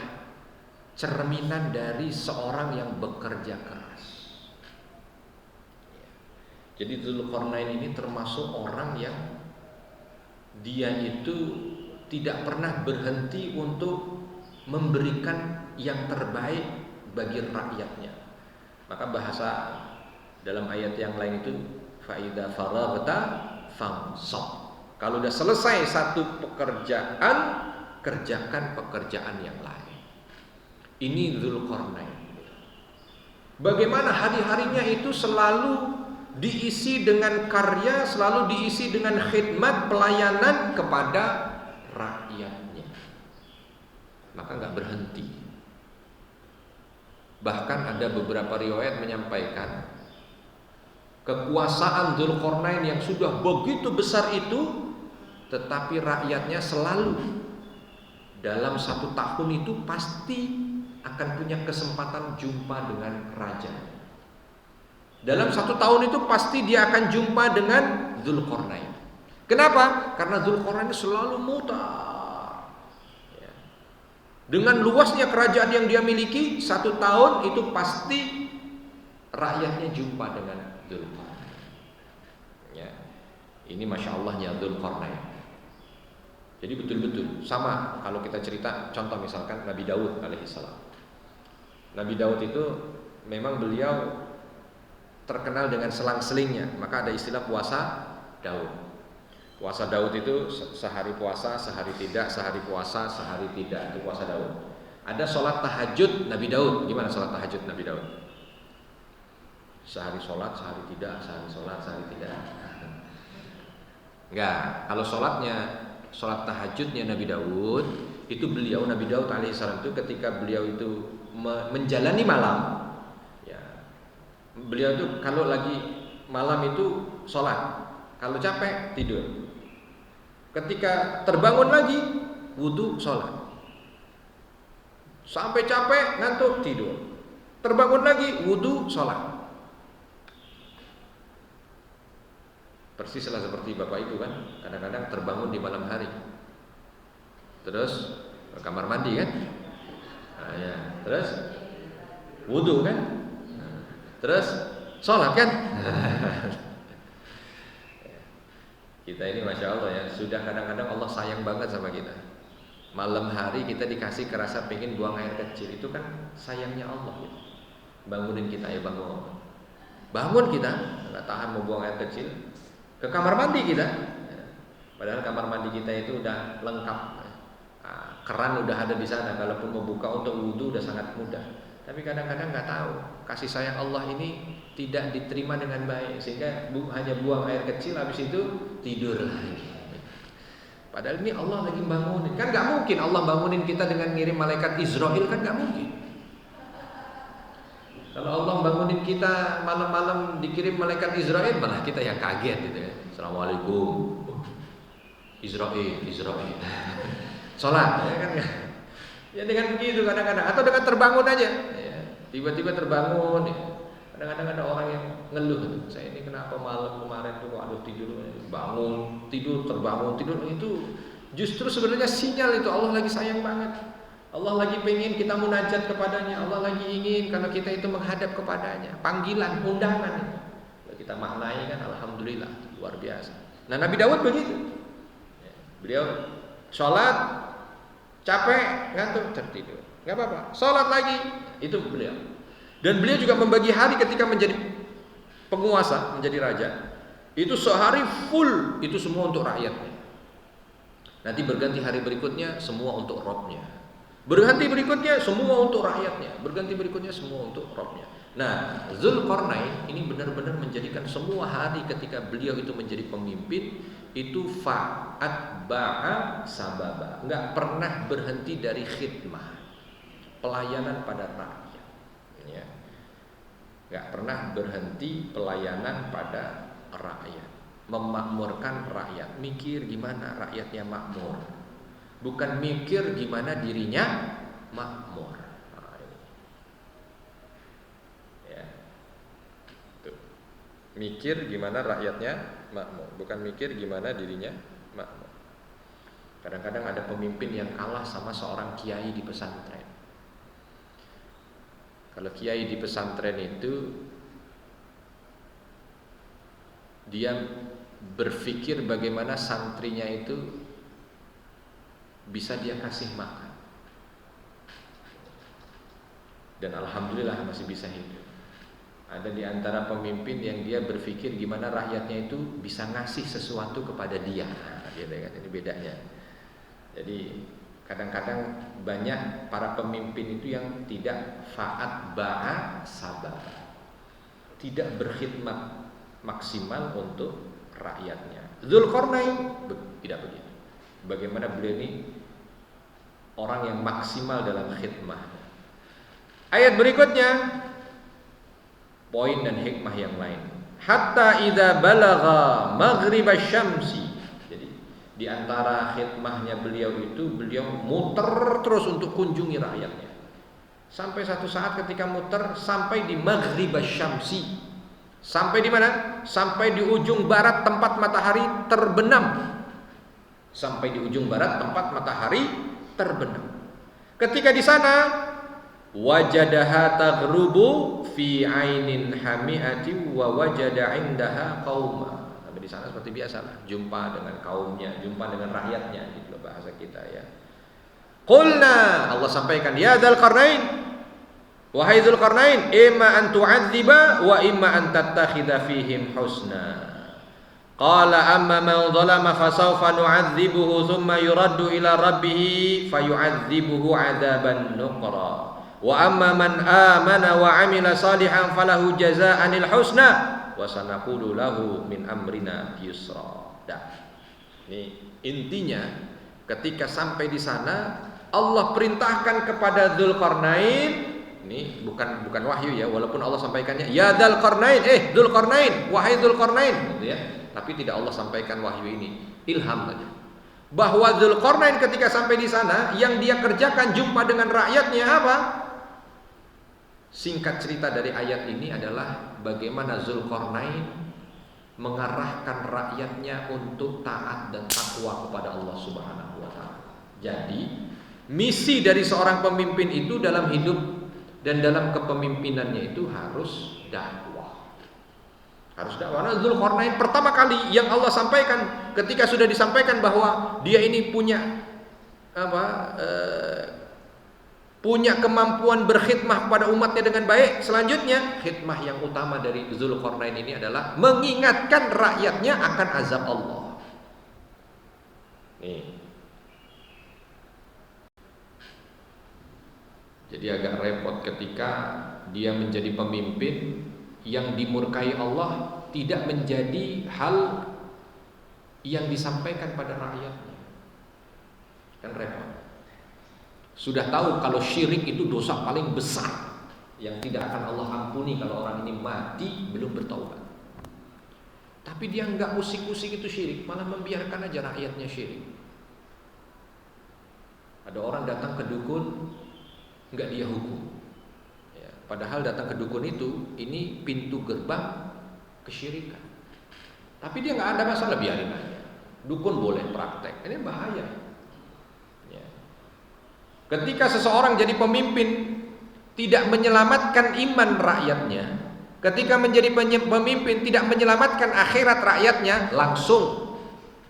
cerminan dari seorang yang bekerja keras. Jadi Dzulqarnain ini termasuk orang yang dia itu tidak pernah berhenti untuk memberikan yang terbaik bagi rakyatnya. Maka bahasa dalam ayat yang lain itu faida faraghta fansab. Kalau sudah selesai satu pekerjaan, kerjakan pekerjaan yang lain. Ini Dzulqarnain. Bagaimana hari-harinya itu selalu diisi dengan karya, selalu diisi dengan khidmat, pelayanan kepada rakyatnya. Maka nggak berhenti. Bahkan ada beberapa riwayat menyampaikan kekuasaan Dzulqarnain yang sudah begitu besar itu, tetapi rakyatnya selalu dalam 1 tahun itu pasti akan punya kesempatan jumpa dengan raja. Dalam 1 tahun itu pasti dia akan jumpa dengan Dzulqarnain. Kenapa? Karena Dzulqarnain selalu mutar. Ya. Dengan luasnya kerajaan yang dia miliki, 1 tahun itu pasti rakyatnya jumpa dengan Dzulqarnain. Ya. Ini masya Allahnya Dzulqarnain. Jadi betul-betul sama kalau kita cerita contoh misalkan Nabi Daud alaihissalam. Nabi Daud itu memang beliau terkenal dengan selang-selingnya, maka ada istilah puasa Daud. Puasa Daud itu sehari puasa, sehari tidak, sehari puasa, sehari tidak, itu puasa Daud. Ada sholat tahajud Nabi Daud. Gimana sholat tahajud Nabi Daud? Sehari sholat, sehari tidak, sehari sholat, sehari tidak. Enggak, kalau sholat tahajudnya Nabi Daud itu Nabi Daud alaihissalam itu ketika beliau itu menjalani malam, ya, beliau itu kalau lagi malam itu sholat, kalau capek tidur, ketika terbangun lagi wudu sholat, sampai capek ngantuk tidur, terbangun lagi wudu sholat. Persislah seperti bapak itu kan, kadang-kadang terbangun di malam hari, terus ke kamar mandi kan, nah, ya. Terus wudu kan, terus sholat kan. Kita ini masya Allah ya, sudah kadang-kadang Allah sayang banget sama kita. Malam hari kita dikasih kerasa pengen buang air kecil, itu kan sayangnya Allah gitu. Bangunin kita, ya bangun kita, nggak tahan mau buang air kecil, ke kamar mandi kita, padahal kamar mandi kita itu udah lengkap, keran udah ada di sana, kalaupun mau buka untuk wudhu udah sangat mudah. Tapi kadang-kadang nggak tahu kasih sayang Allah ini tidak diterima dengan baik, sehingga hanya buang air kecil, habis itu tidur lagi. Padahal ini Allah lagi bangunin, kan nggak mungkin Allah bangunin kita dengan ngirim malaikat Israel, kan nggak mungkin. Kalau Allah bangunin kita malam-malam dikirim malaikat Israel, malah kita yang kaget gitu ya. Assalamualaikum. Israel. Sholat, ya kan? Ya dengan begitu kadang-kadang, atau dengan terbangun aja. Ya, tiba-tiba terbangun. Ya. Kadang-kadang ada orang yang ngeluh, gitu. Saya ini kenapa malam kemarin tuh aduh tidur, bangun, tidur, terbangun, tidur. Itu justru sebenarnya sinyal itu Allah lagi sayang banget. Allah lagi pengen kita munajat kepadanya. Allah lagi ingin karena kita itu menghadap kepadanya. Panggilan, undangan itu. Kalau kita maknai kan alhamdulillah, luar biasa. Nah Nabi Daud begitu. Beliau sholat, capek, ngantuk, tertidur. Gak apa-apa, sholat lagi. Itu beliau. Dan beliau juga membagi hari ketika menjadi penguasa, menjadi raja. Itu sehari full, itu semua untuk rakyatnya. Nanti berganti hari berikutnya, semua untuk Robnya. Berganti berikutnya semua untuk rakyatnya, berganti berikutnya semua untuk Robnya. Nah, Dzulqarnain ini benar-benar menjadikan semua hari ketika beliau itu menjadi pemimpin itu fa'at ba'a sababa, nggak pernah berhenti dari khidmah, pelayanan pada rakyat. Ya. Nggak pernah berhenti pelayanan pada rakyat, memakmurkan rakyat, mikir gimana rakyatnya makmur. Bukan mikir gimana dirinya makmur. Nah, ini. Ya. Tuh. Mikir gimana rakyatnya makmur, bukan mikir gimana dirinya makmur. Kadang-kadang ada pemimpin yang kalah sama seorang kiai di pesantren. Kalau kiai di pesantren itu dia berpikir bagaimana santrinya itu bisa dia kasih makan, dan alhamdulillah masih bisa hidup. Ada di antara pemimpin yang dia berpikir gimana rakyatnya itu bisa ngasih sesuatu kepada dia, gitu kan? Ini bedanya. Jadi kadang-kadang banyak para pemimpin itu yang tidak fa'at ba'a sabab, tidak berkhidmat maksimal untuk rakyatnya. Dzulqarnain tidak begitu. Bagaimana beliau ini orang yang maksimal dalam khidmah. Ayat berikutnya poin dan hikmah yang lain. Hatta idza balagha maghrib asy-syamsi. Jadi di antara khidmahnya beliau itu beliau muter terus untuk kunjungi rakyatnya. Sampai satu saat ketika muter sampai di maghrib asy-syamsi. Sampai di mana? Sampai di ujung barat tempat matahari terbenam. Sampai di ujung barat tempat matahari terbenam. Ketika di sana wajadaha taghrubu fi ainin hamiati wa wajada indaha qauma. Sampai di sana seperti biasalah, jumpa dengan kaumnya, jumpa dengan rakyatnya, gitu bahasa kita ya. Qulna, Allah sampaikan, ya Dzul Qarnain, wahai Dzul Qarnain, imma an tu'adziba wa imma an tattakhidha fihim husna. Qala amma man zalama fasawfa nu'adzibuhu thumma yuraddu ila rabbih fayu'adzibuhu 'adzaban nuqra. Wa amma man amana wa amila salihan falahu jazaa'anil husna wa sanaqulu lahu min amrina yusra. Ini intinya ketika sampai di sana Allah perintahkan kepada Dzul Qarnain, ini bukan wahyu ya, walaupun Allah sampaikannya ya Dzul Qarnain, Dzul Qarnain, wahai Dzul Qarnain gitu ya. Tapi tidak Allah sampaikan wahyu ini, ilham saja. Bahwa Dzul Qarnain ketika sampai di sana yang dia kerjakan jumpa dengan rakyatnya apa? Singkat cerita dari ayat ini adalah bagaimana Dzulqarnain mengarahkan rakyatnya untuk taat dan takwa kepada Allah Subhanahu wa taala. Jadi, misi dari seorang pemimpin itu dalam hidup dan dalam kepemimpinannya itu harus dakwah. Harus dakwah. Nah, Dzulqarnain pertama kali yang Allah sampaikan ketika sudah disampaikan bahwa dia ini punya punya kemampuan berkhidmah kepada umatnya dengan baik. Selanjutnya, khidmah yang utama dari Dzulqarnain ini adalah mengingatkan rakyatnya akan azab Allah. Nih. Jadi agak repot ketika dia menjadi pemimpin yang dimurkai Allah tidak menjadi hal yang disampaikan pada rakyatnya. Kan repot. Sudah tahu kalau syirik itu dosa paling besar yang tidak akan Allah ampuni kalau orang ini mati belum bertaubat. Tapi dia enggak usik-usik itu syirik, malah membiarkan aja rakyatnya syirik. Ada orang datang ke dukun, enggak dia hukum ya, padahal datang ke dukun itu ini pintu gerbang kesyirikan. Tapi dia enggak ada masalah, biarin aja. Dukun boleh praktek, ini bahaya. Ketika seseorang jadi pemimpin tidak menyelamatkan iman rakyatnya, ketika menjadi pemimpin tidak menyelamatkan akhirat rakyatnya, langsung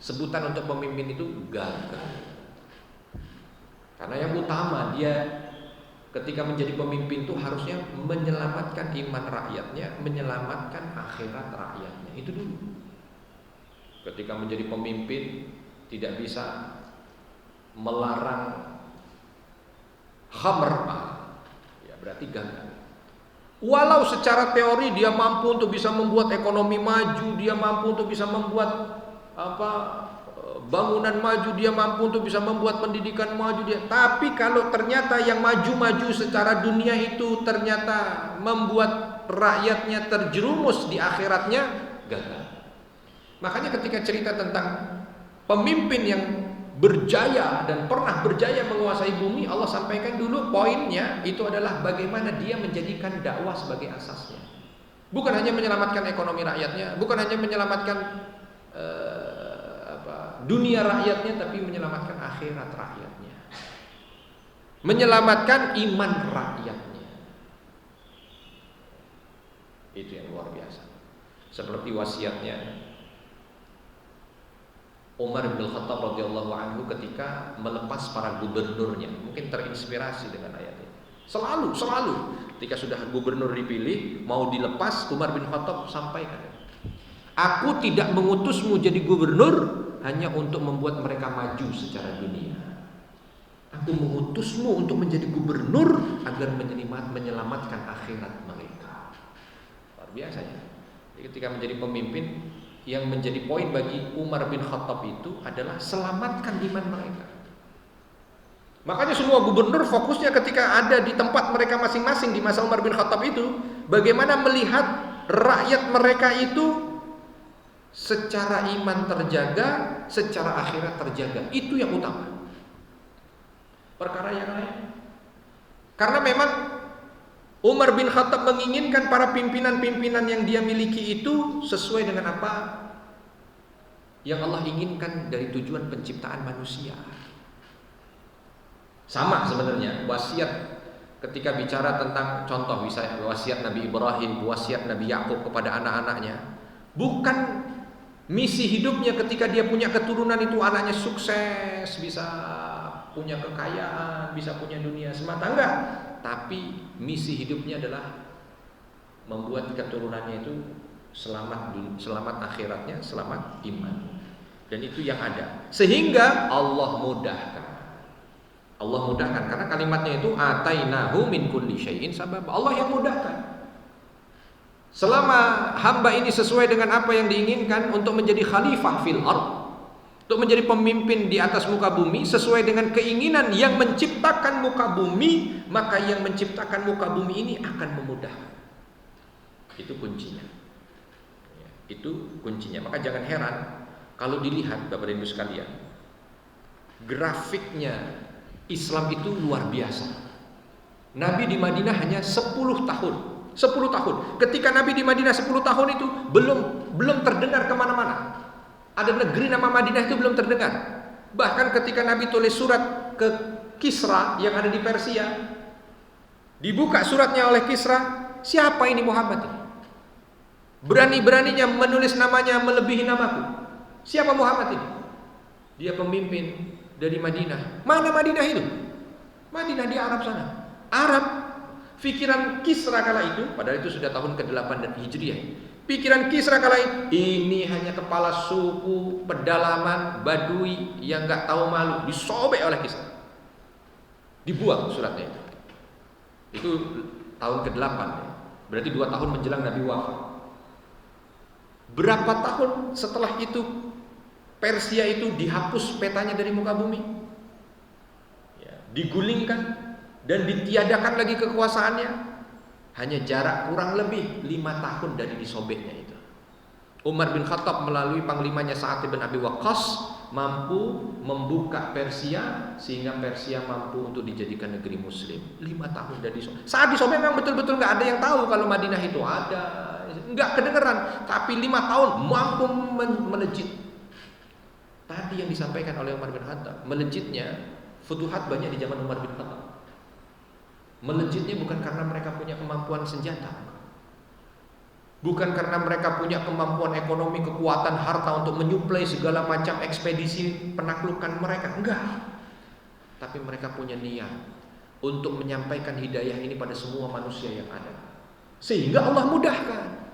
sebutan untuk pemimpin itu gagal. Karena yang utama dia ketika menjadi pemimpin itu harusnya menyelamatkan iman rakyatnya, menyelamatkan akhirat rakyatnya. Itu dulu. Ketika menjadi pemimpin tidak bisa melarang khamr, ya berarti gagal. Walau secara teori dia mampu untuk bisa membuat ekonomi maju, dia mampu untuk bisa membuat bangunan maju, dia mampu untuk bisa membuat pendidikan maju dia. Tapi kalau ternyata yang maju-maju secara dunia itu ternyata membuat rakyatnya terjerumus di akhiratnya, gagal. Makanya ketika cerita tentang pemimpin yang berjaya dan pernah berjaya menguasai bumi, Allah sampaikan dulu poinnya itu adalah bagaimana dia menjadikan dakwah sebagai asasnya. Bukan hanya menyelamatkan ekonomi rakyatnya, bukan hanya menyelamatkan dunia rakyatnya, tapi menyelamatkan akhirat rakyatnya, menyelamatkan iman rakyatnya. Itu yang luar biasa. Seperti wasiatnya Umar bin Khattab radhiyallahu anhu ketika melepas para gubernurnya, mungkin terinspirasi dengan ayat ini. Selalu ketika sudah gubernur dipilih mau dilepas, Umar bin Khattab sampaikan, aku tidak mengutusmu jadi gubernur hanya untuk membuat mereka maju secara dunia. Aku mengutusmu untuk menjadi gubernur agar menyelamatkan akhirat mereka. Luar biasa ya. Jadi ketika menjadi pemimpin, yang menjadi poin bagi Umar bin Khattab itu adalah selamatkan iman mereka. Makanya semua gubernur fokusnya ketika ada di tempat mereka masing-masing di masa Umar bin Khattab itu, bagaimana melihat rakyat mereka itu secara iman terjaga, secara akhirat terjaga. Itu yang utama. Perkara yang lain, karena memang Umar bin Khattab menginginkan para pimpinan-pimpinan yang dia miliki itu sesuai dengan apa yang Allah inginkan dari tujuan penciptaan manusia. Sama sebenarnya wasiat ketika bicara tentang contoh misalnya wasiat Nabi Ibrahim, wasiat Nabi Yakub kepada anak-anaknya, bukan misi hidupnya ketika dia punya keturunan itu anaknya sukses, bisa punya kekayaan, bisa punya dunia semata, enggak. Tapi misi hidupnya adalah membuat keturunannya itu selamat akhiratnya, selamat iman. Dan itu yang ada. Sehingga Allah mudahkan. Allah mudahkan karena kalimatnya itu atainahu min kulli syai'in sabab. Allah yang mudahkan. Selama hamba ini sesuai dengan apa yang diinginkan untuk menjadi khalifah fil ardh, untuk menjadi pemimpin di atas muka bumi sesuai dengan keinginan yang menciptakan muka bumi, maka yang menciptakan muka bumi ini akan memudahkan. Itu kuncinya. Itu kuncinya. Maka jangan heran kalau dilihat Bapak dan Ibu sekalian, grafiknya Islam itu luar biasa. Nabi di Madinah hanya 10 tahun. 10 tahun. Ketika Nabi di Madinah 10 tahun itu belum terdengar kemana-mana. Ada negeri nama Madinah itu belum terdengar. Bahkan ketika Nabi tulis surat ke Kisra yang ada di Persia, dibuka suratnya oleh Kisra, siapa ini Muhammad ini? Berani-beraninya menulis namanya melebihi namaku. Siapa Muhammad ini? Dia pemimpin dari Madinah. Mana Madinah itu? Madinah di Arab sana. Arab. Pikiran Kisra kala itu, padahal itu sudah tahun ke-8 dan Hijriah. Pikiran Kisra kala ini hanya kepala suku pedalaman Badui yang nggak tahu malu, disobek oleh Kisra, dibuang suratnya itu. Itu tahun ke-8, berarti 2 tahun menjelang Nabi wafat. Berapa tahun setelah itu Persia itu dihapus petanya dari muka bumi, digulingkan dan ditiadakan lagi kekuasaannya. Hanya jarak kurang lebih 5 tahun dari disobeknya itu. Umar bin Khattab melalui panglimanya Sa'ad bin Abi Waqqas mampu membuka Persia sehingga Persia mampu untuk dijadikan negeri muslim. 5 tahun dari disobek. Saat disobek memang betul-betul nggak ada yang tahu kalau Madinah itu ada, nggak kedengeran. Tapi 5 tahun mampu melejit. Tadi yang disampaikan oleh Umar bin Khattab, melejitnya futuhat banyak di zaman Umar bin Khattab. Melejitnya bukan karena mereka punya kemampuan senjata, bukan karena mereka punya kemampuan ekonomi, kekuatan harta untuk menyuplai segala macam ekspedisi penaklukan mereka, enggak. Tapi mereka punya niat untuk menyampaikan hidayah ini pada semua manusia yang ada, sehingga Allah mudahkan.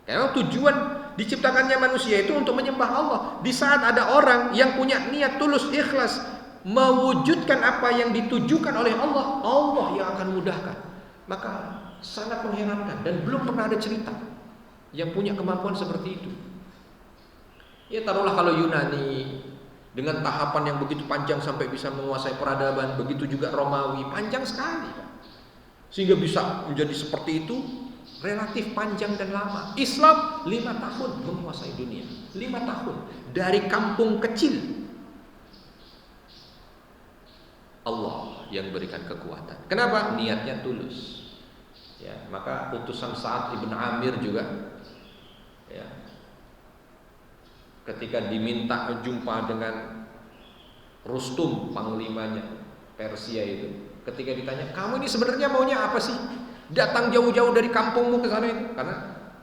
Karena tujuan diciptakannya manusia itu untuk menyembah Allah. Di saat ada orang yang punya niat tulus, ikhlas mewujudkan apa yang ditujukan oleh Allah, Allah yang akan mudahkan. Maka sangat mengherankan dan belum pernah ada cerita yang punya kemampuan seperti itu. Ya taruhlah kalau Yunani dengan tahapan yang begitu panjang sampai bisa menguasai peradaban, begitu juga Romawi, panjang sekali, sehingga bisa menjadi seperti itu, relatif panjang dan lama. Islam 5 tahun menguasai dunia, 5 tahun dari kampung kecil. Allah yang berikan kekuatan. Kenapa? Niatnya tulus. Ya, maka utusan Sa'ad ibn Amir juga, ya, ketika diminta jumpa dengan Rustum, panglimanya Persia itu, ketika ditanya, kamu ini sebenarnya maunya apa sih? Datang jauh-jauh dari kampungmu ke sana itu, karena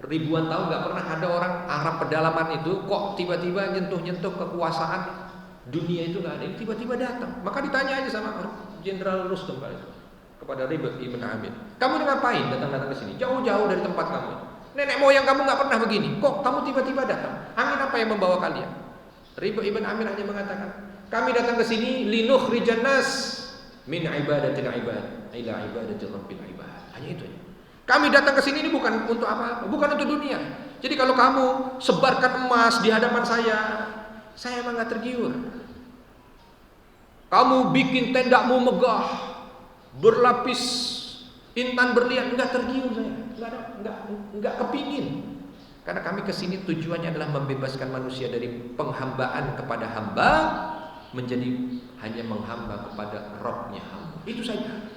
ribuan tahun nggak pernah ada orang Arab pedalaman itu, kok tiba-tiba nyentuh-nyentuh kekuasaan dunia itu nggak ada, tiba-tiba datang. Maka ditanya aja sama Jenderal Rustum kepada Ribah ibn Amir, kamu ngapain datang-datang ke sini, jauh-jauh dari tempat kamu? Nenek moyang kamu nggak pernah begini, kok kamu tiba-tiba datang? Angin apa yang membawa kalian? Ribah ibn Amir hanya mengatakan, kami datang ke sini linukhrijan nas min ibadatil ibad ila ibadatil rabbil ibad. Hanya itu aja. Kami datang ke sini ini bukan untuk apa-apa, bukan untuk dunia. Jadi kalau kamu sebarkan emas di hadapan saya emang nggak tergiur. Kamu bikin tendamu megah, berlapis intan berlian, enggak tergiur saya, enggak kepingin. Karena kami kesini tujuannya adalah membebaskan manusia dari penghambaan kepada hamba menjadi hanya menghamba kepada Rabbnya hamba. Itu saja.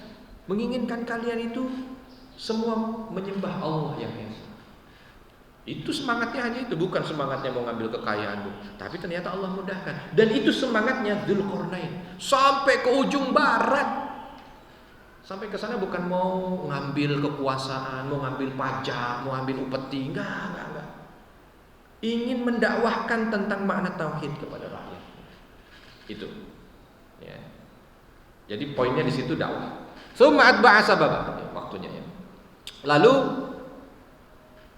Menginginkan kalian itu semua menyembah Allah yang esa. Itu semangatnya hanya itu, bukan semangatnya mau ngambil kekayaanmu. Tapi ternyata Allah mudahkan. Dan itu semangatnya Dzulqarnain sampai ke ujung barat. Sampai ke sana bukan mau ngambil kekuasaan, mau ngambil pajak, mau ngambil upeti, enggak. Ingin mendakwahkan tentang makna tauhid kepada rakyat. Itu. Ya. Jadi poinnya di situ dakwah. Summa atba'a sababa, waktunya ya. Lalu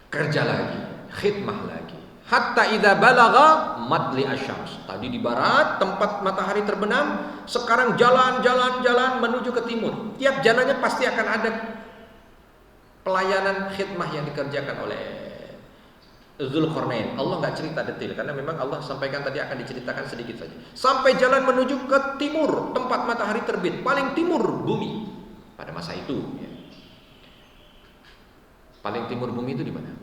kerja lagi, khidmah lagi. Hatta idza balagha matli asyams. Tadi di barat tempat matahari terbenam, sekarang jalan menuju ke timur. Tiap jalannya pasti akan ada pelayanan khidmah yang dikerjakan oleh Dzulqarnain. Allah nggak cerita detail karena memang Allah sampaikan tadi akan diceritakan sedikit saja. Sampai jalan menuju ke timur, tempat matahari terbit, paling timur bumi pada masa itu. Ya. Paling timur bumi itu di mana?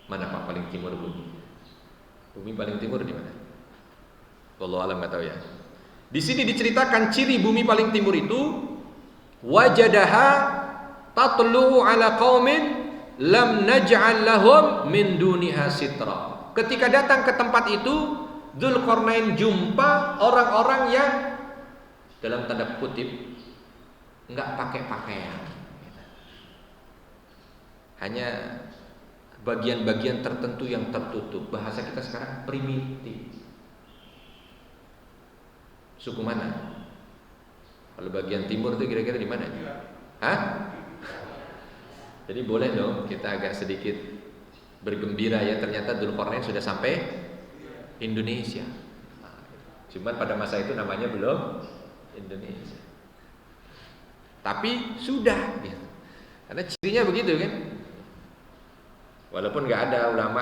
Mana Pak paling timur bumi? Bumi paling timur di mana? Wallahu alam nggak tahu ya. Di sini diceritakan ciri bumi paling timur itu wajadaha tatlu'u ala qaumin lam naj'al lahum min duniha sitra. Ketika datang ke tempat itu, Dzulqarnain jumpa orang-orang yang dalam tanda kutip enggak pakai pakaian. Hanya bagian-bagian tertentu yang tertutup. Bahasa kita sekarang primitif. Suku mana? Kalau bagian timur itu kira-kira di mana? Hah? Jadi boleh dong kita agak sedikit bergembira ya, ternyata Dzulqarnain sudah sampai Indonesia. Cuman pada masa itu namanya belum Indonesia. Tapi sudah gitu. Karena cirinya begitu kan. Walaupun nggak ada ulama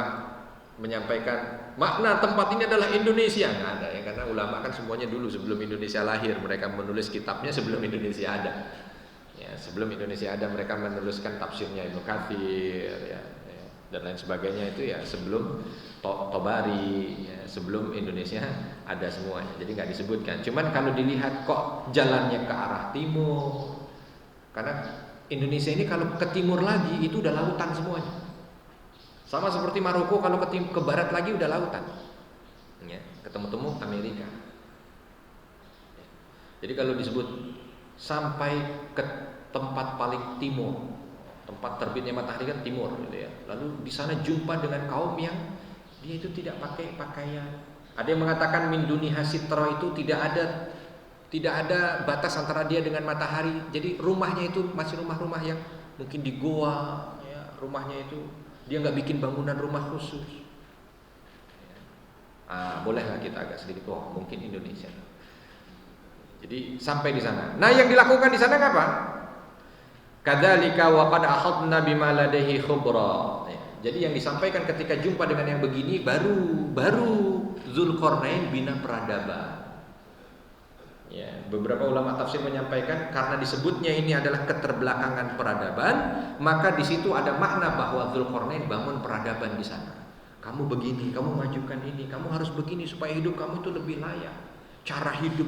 menyampaikan makna tempat ini adalah Indonesia, nggak ada ya, karena ulama kan semuanya dulu sebelum Indonesia lahir mereka menulis kitabnya sebelum Indonesia ada. Ya, sebelum Indonesia ada mereka menuliskan tafsirnya Ibnu Katsir ya, dan lain sebagainya itu ya sebelum Tobari ya, sebelum Indonesia ada semuanya. Jadi nggak disebutkan. Cuman kalau dilihat kok jalannya ke arah timur, karena Indonesia ini kalau ke timur lagi itu udah lautan semuanya. Sama seperti Maroko kalau ke barat lagi udah lautan. Ya, ketemu-temu Amerika. Ya. Jadi kalau disebut sampai ke tempat paling timur, tempat terbitnya matahari kan timur gitu ya. Lalu di sana jumpa dengan kaum yang dia itu tidak pakai pakaian. Ada yang mengatakan min duniha sitra, itu tidak ada batas antara dia dengan matahari. Jadi rumahnya itu masih rumah-rumah yang mungkin di goa ya, rumahnya itu dia nggak bikin bangunan rumah khusus. Bolehlah kita agak sedikit mungkin Indonesia. Jadi sampai di sana. Nah, yang dilakukan di sana apa? Kadzalika wa qad akhadna bima ladaihi khubra. Jadi yang disampaikan ketika jumpa dengan yang begini baru Dzulqarnain bina peradaban. Ya, beberapa ulama tafsir menyampaikan karena disebutnya ini adalah keterbelakangan peradaban, maka di situ ada makna bahwa Dzulqarnain bangun peradaban di sana. Kamu begini, kamu majukan ini, kamu harus begini supaya hidup kamu itu lebih layak. Cara hidup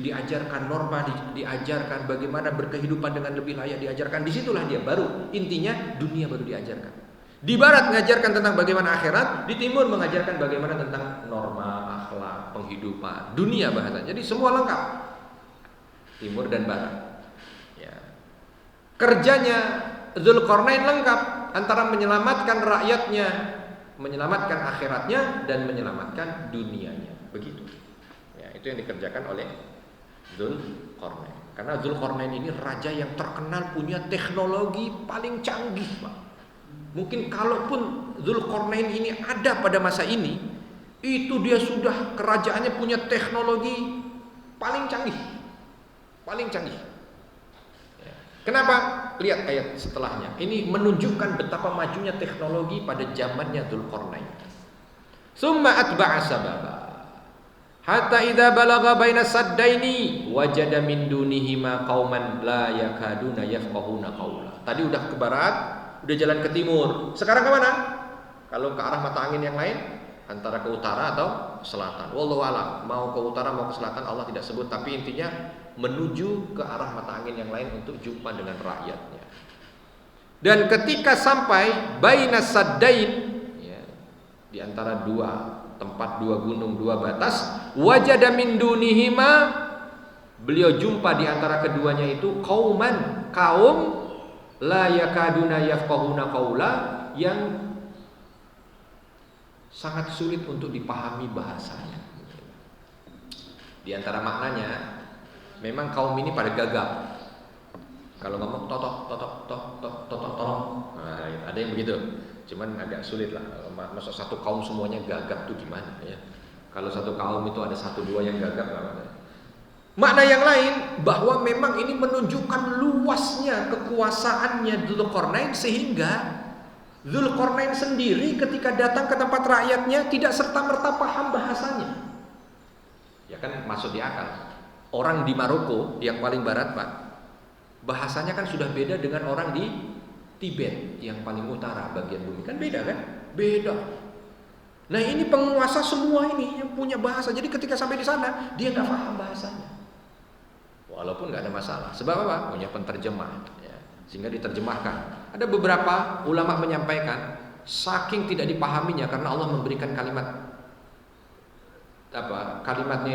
diajarkan, norma diajarkan, bagaimana berkehidupan dengan lebih layak diajarkan. Disitulah dia baru intinya dunia baru diajarkan. Di barat mengajarkan tentang bagaimana akhirat, di timur mengajarkan bagaimana tentang norma, akhlak, penghidupan, dunia bahasa. Jadi semua lengkap. Timur dan barat. Ya. Kerjanya Dzulqarnain lengkap antara menyelamatkan rakyatnya, menyelamatkan akhiratnya dan menyelamatkan dunianya. Begitu. Ya, itu yang dikerjakan oleh Dzulqarnain. Karena Dzulqarnain ini raja yang terkenal punya teknologi paling canggih, Pak. Mungkin kalaupun Dzulqarnain ini ada pada masa ini, itu dia sudah kerajaannya punya teknologi paling canggih. Paling canggih. Ya. Kenapa? Lihat ayat setelahnya. Ini menunjukkan betapa majunya teknologi pada zamannya Dzulqarnain. Summa atba'a sababa. Hatta idza balagha baina saddaini wajada min dunihima qauman la yakaduna yafqahuna qaula. Tadi udah ke barat, udah jalan ke timur. Sekarang ke mana? Kalau ke arah mata angin yang lain, antara ke utara atau selatan. Wallahu a'lam. Mau ke utara mau ke selatan Allah tidak sebut, tapi intinya menuju ke arah mata angin yang lain untuk jumpa dengan rakyatnya. Dan ketika sampai baina saddain, ya, di antara dua tempat, dua gunung, dua batas, wajada min dunihima, beliau jumpa di antara keduanya itu qauman, kaum la yakaduna yafqahuna qaula, yang sangat sulit untuk dipahami bahasanya. Di antara maknanya, memang kaum ini pada gagap. Kalau ngomong totok, nah, ada yang begitu. Cuman agak sulit lah. Masa satu kaum semuanya gagap tuh gimana ya? Kalau satu kaum itu ada satu dua yang gagap, makna yang lain bahwa memang ini menunjukkan luasnya kekuasaannya Dzulqarnain, sehingga Dzulqarnain sendiri ketika datang ke tempat rakyatnya tidak serta-merta paham bahasanya. Ya kan masuk di akal. Orang di Maroko yang paling barat, Pak, bahasanya kan sudah beda dengan orang di Tibet yang paling utara bagian bumi. Kan beda kan? Beda. Nah ini penguasa semua ini yang punya bahasa. Jadi ketika sampai di sana dia nggak paham bahasanya. Walaupun nggak ada masalah. Sebab apa? Punya penterjemah. Ya. Sehingga diterjemahkan. Ada beberapa ulama menyampaikan saking tidak dipahaminya karena Allah memberikan kalimatnya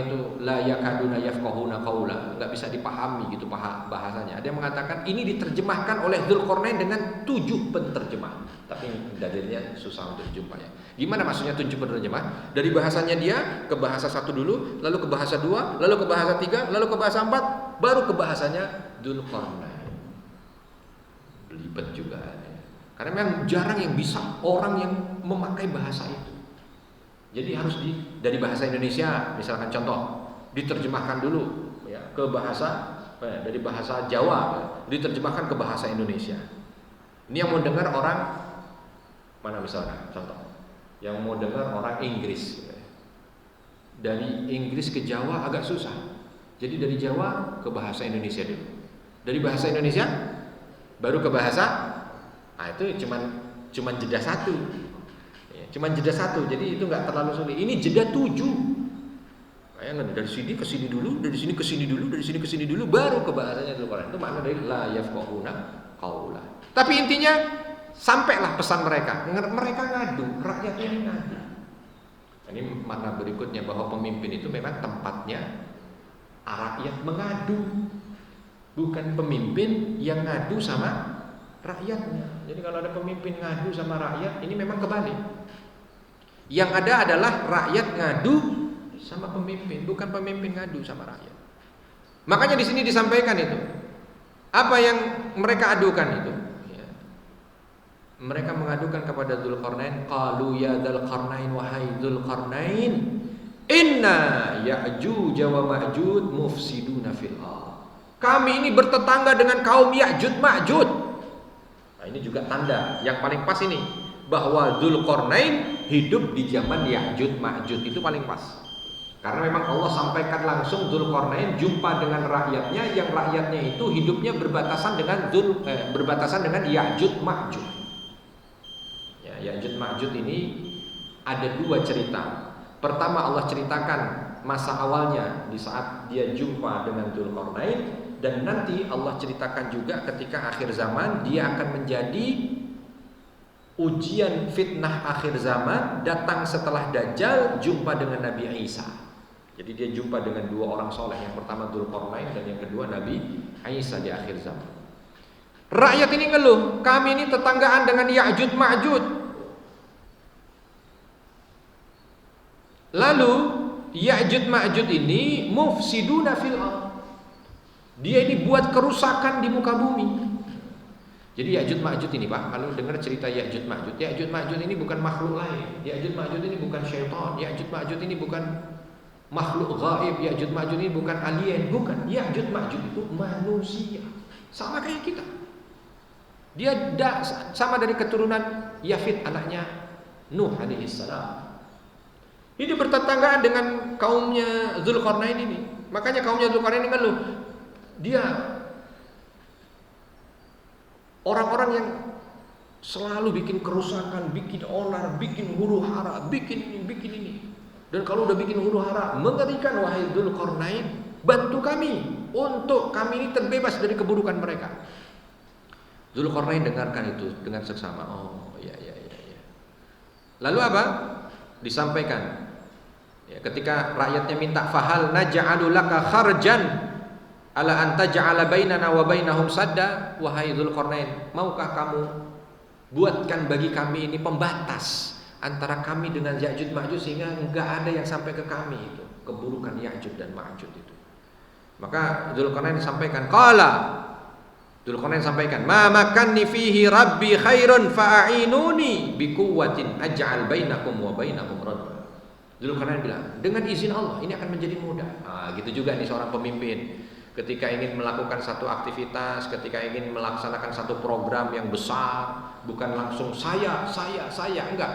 itu la yakaduna yafqahuna qaula, enggak bisa dipahami gitu bahasanya. Ada yang mengatakan ini diterjemahkan oleh Dzulqarnain dengan 7 penterjemah. Tapi dalilnya susah untuk dijumpanya. Gimana maksudnya 7 penterjemah? Dari bahasanya dia ke bahasa 1 dulu, lalu ke bahasa 2, lalu ke bahasa 3, lalu ke bahasa 4, baru ke bahasanya Dzulqarnain. Belibet juga ya. Karena memang jarang yang bisa orang yang memakai bahasa itu. Jadi harus dari bahasa Indonesia, misalkan contoh, diterjemahkan dulu ya ke bahasa dari bahasa Jawa ya, diterjemahkan ke bahasa Indonesia. Ini yang mau dengar orang mana misalkan contoh, yang mau dengar orang Inggris ya. Dari Inggris ke Jawa agak susah. Jadi dari Jawa ke bahasa Indonesia dulu. Dari bahasa Indonesia baru ke bahasa, nah itu cuman jeda satu. Cuman jeda 1, jadi itu nggak terlalu sulit. Ini jeda 7. Bayangkan dari sini ke sini dulu, dari sini ke sini dulu, dari sini ke sini dulu, baru ke bahasanya Dzulqarnain. Itu makna dari la yafqahuna qaula. Tapi intinya sampailah pesan mereka. Mereka ngadu, rakyat ini ngadu. Ini makna berikutnya bahwa pemimpin itu memang tempatnya rakyat mengadu, bukan pemimpin yang ngadu sama rakyatnya. Jadi kalau ada pemimpin ngadu sama rakyat, ini memang kebalik. Yang ada adalah rakyat ngadu sama pemimpin, bukan pemimpin ngadu sama rakyat. Makanya di sini disampaikan itu. Apa yang mereka adukan itu? Ya. Mereka mengadukan kepada Dzulqarnain, qalu ya Dzulqarnain, wahai Dzulqarnain, inna Ya'juj wa Ma'juj mufsiduna fil ardh. Kami ini bertetangga dengan kaum Ya'juj Ma'juj. Nah, ini juga tanda yang paling pas ini bahwa Dzulqarnain hidup di zaman Ya'juj Ma'juj, itu paling pas. Karena memang Allah sampaikan langsung Dzulqarnain jumpa dengan rakyatnya, yang rakyatnya itu hidupnya berbatasan dengan Ya'juj Ma'juj. Ya, Ya'juj Ma'juj ini ada 2 cerita. Pertama Allah ceritakan masa awalnya di saat dia jumpa dengan Dzulqarnain, dan nanti Allah ceritakan juga ketika akhir zaman dia akan menjadi ujian fitnah akhir zaman, datang setelah Dajjal, jumpa dengan Nabi Isa. Jadi dia jumpa dengan 2 orang soleh, yang pertama Dzulqarnain dan yang kedua Nabi Isa di akhir zaman. Rakyat ini ngeluh, kami ini tetanggaan dengan Ya'juj Ma'juj. Lalu Ya'juj Ma'juj ini mufsiduna fil ardh. Dia ini buat kerusakan di muka bumi. Jadi Ya'juj Ma'juj ini Pak, kalau dengar cerita Ya'juj Ma'juj ini bukan makhluk lain. Ya'juj Ma'juj ini bukan syaitan. Ya'juj Ma'juj ini bukan makhluk gaib. Ya'juj Ma'juj ini bukan alien, bukan. Ya'juj Ma'juj itu manusia, sama kayak kita. Dia sama dari keturunan Yafid, anaknya Nuh alaihi salam. Ini bertetanggaan dengan kaumnya Dzulqarnain ini. Makanya kaumnya Dzulqarnain ini kan loh, dia orang-orang yang selalu bikin kerusakan, bikin onar, bikin huru hara, bikin ini, bikin ini. Dan kalau udah bikin huru hara, mengerikan, wahai Dzulqarnain, bantu kami untuk kami ini terbebas dari keburukan mereka. Dzulqarnain dengarkan itu dengan seksama. Oh, iya. Lalu apa? Disampaikan. Ya, ketika rakyatnya minta, fahal naj'alu laka kharjan ala an taj'ala bainana wa bainahum sadda, wahai Dzulqarnain, maukah kamu buatkan bagi kami ini pembatas antara kami dengan Ya'juj Ma'juj sehingga enggak ada yang sampai ke kami itu, keburukan Ya'juj dan Ma'juj itu. Maka Dzulqarnain sampaikan, Dzulqarnain sampaikan, ma makanni fihi rabbi khairun fa'inuni biquwwatin aj'al bainakum wa bainahum radwa. Dzulqarnain bilang, dengan izin Allah ini akan menjadi mudah. Gitu juga nih seorang pemimpin. Ketika ingin melakukan satu aktivitas, ketika ingin melaksanakan satu program yang besar, bukan langsung saya, enggak.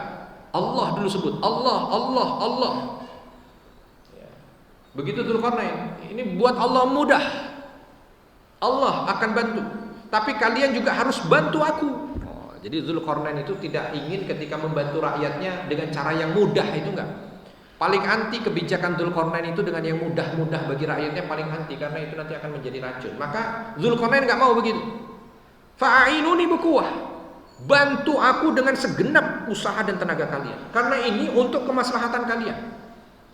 Allah dulu sebut, Allah. Ya. Begitu Dzulqarnain, ini buat Allah mudah. Allah akan bantu, tapi kalian juga harus bantu aku. Jadi Dzulqarnain itu tidak ingin ketika membantu rakyatnya dengan cara yang mudah, itu enggak. Paling anti kebijakan Dzulqarnain itu dengan yang mudah-mudah bagi rakyatnya, paling anti, karena itu nanti akan menjadi racun. Maka Dzulqarnain enggak mau begitu. Fa'inuni biquwwah, bantu aku dengan segenap usaha dan tenaga kalian, karena ini untuk kemaslahatan kalian.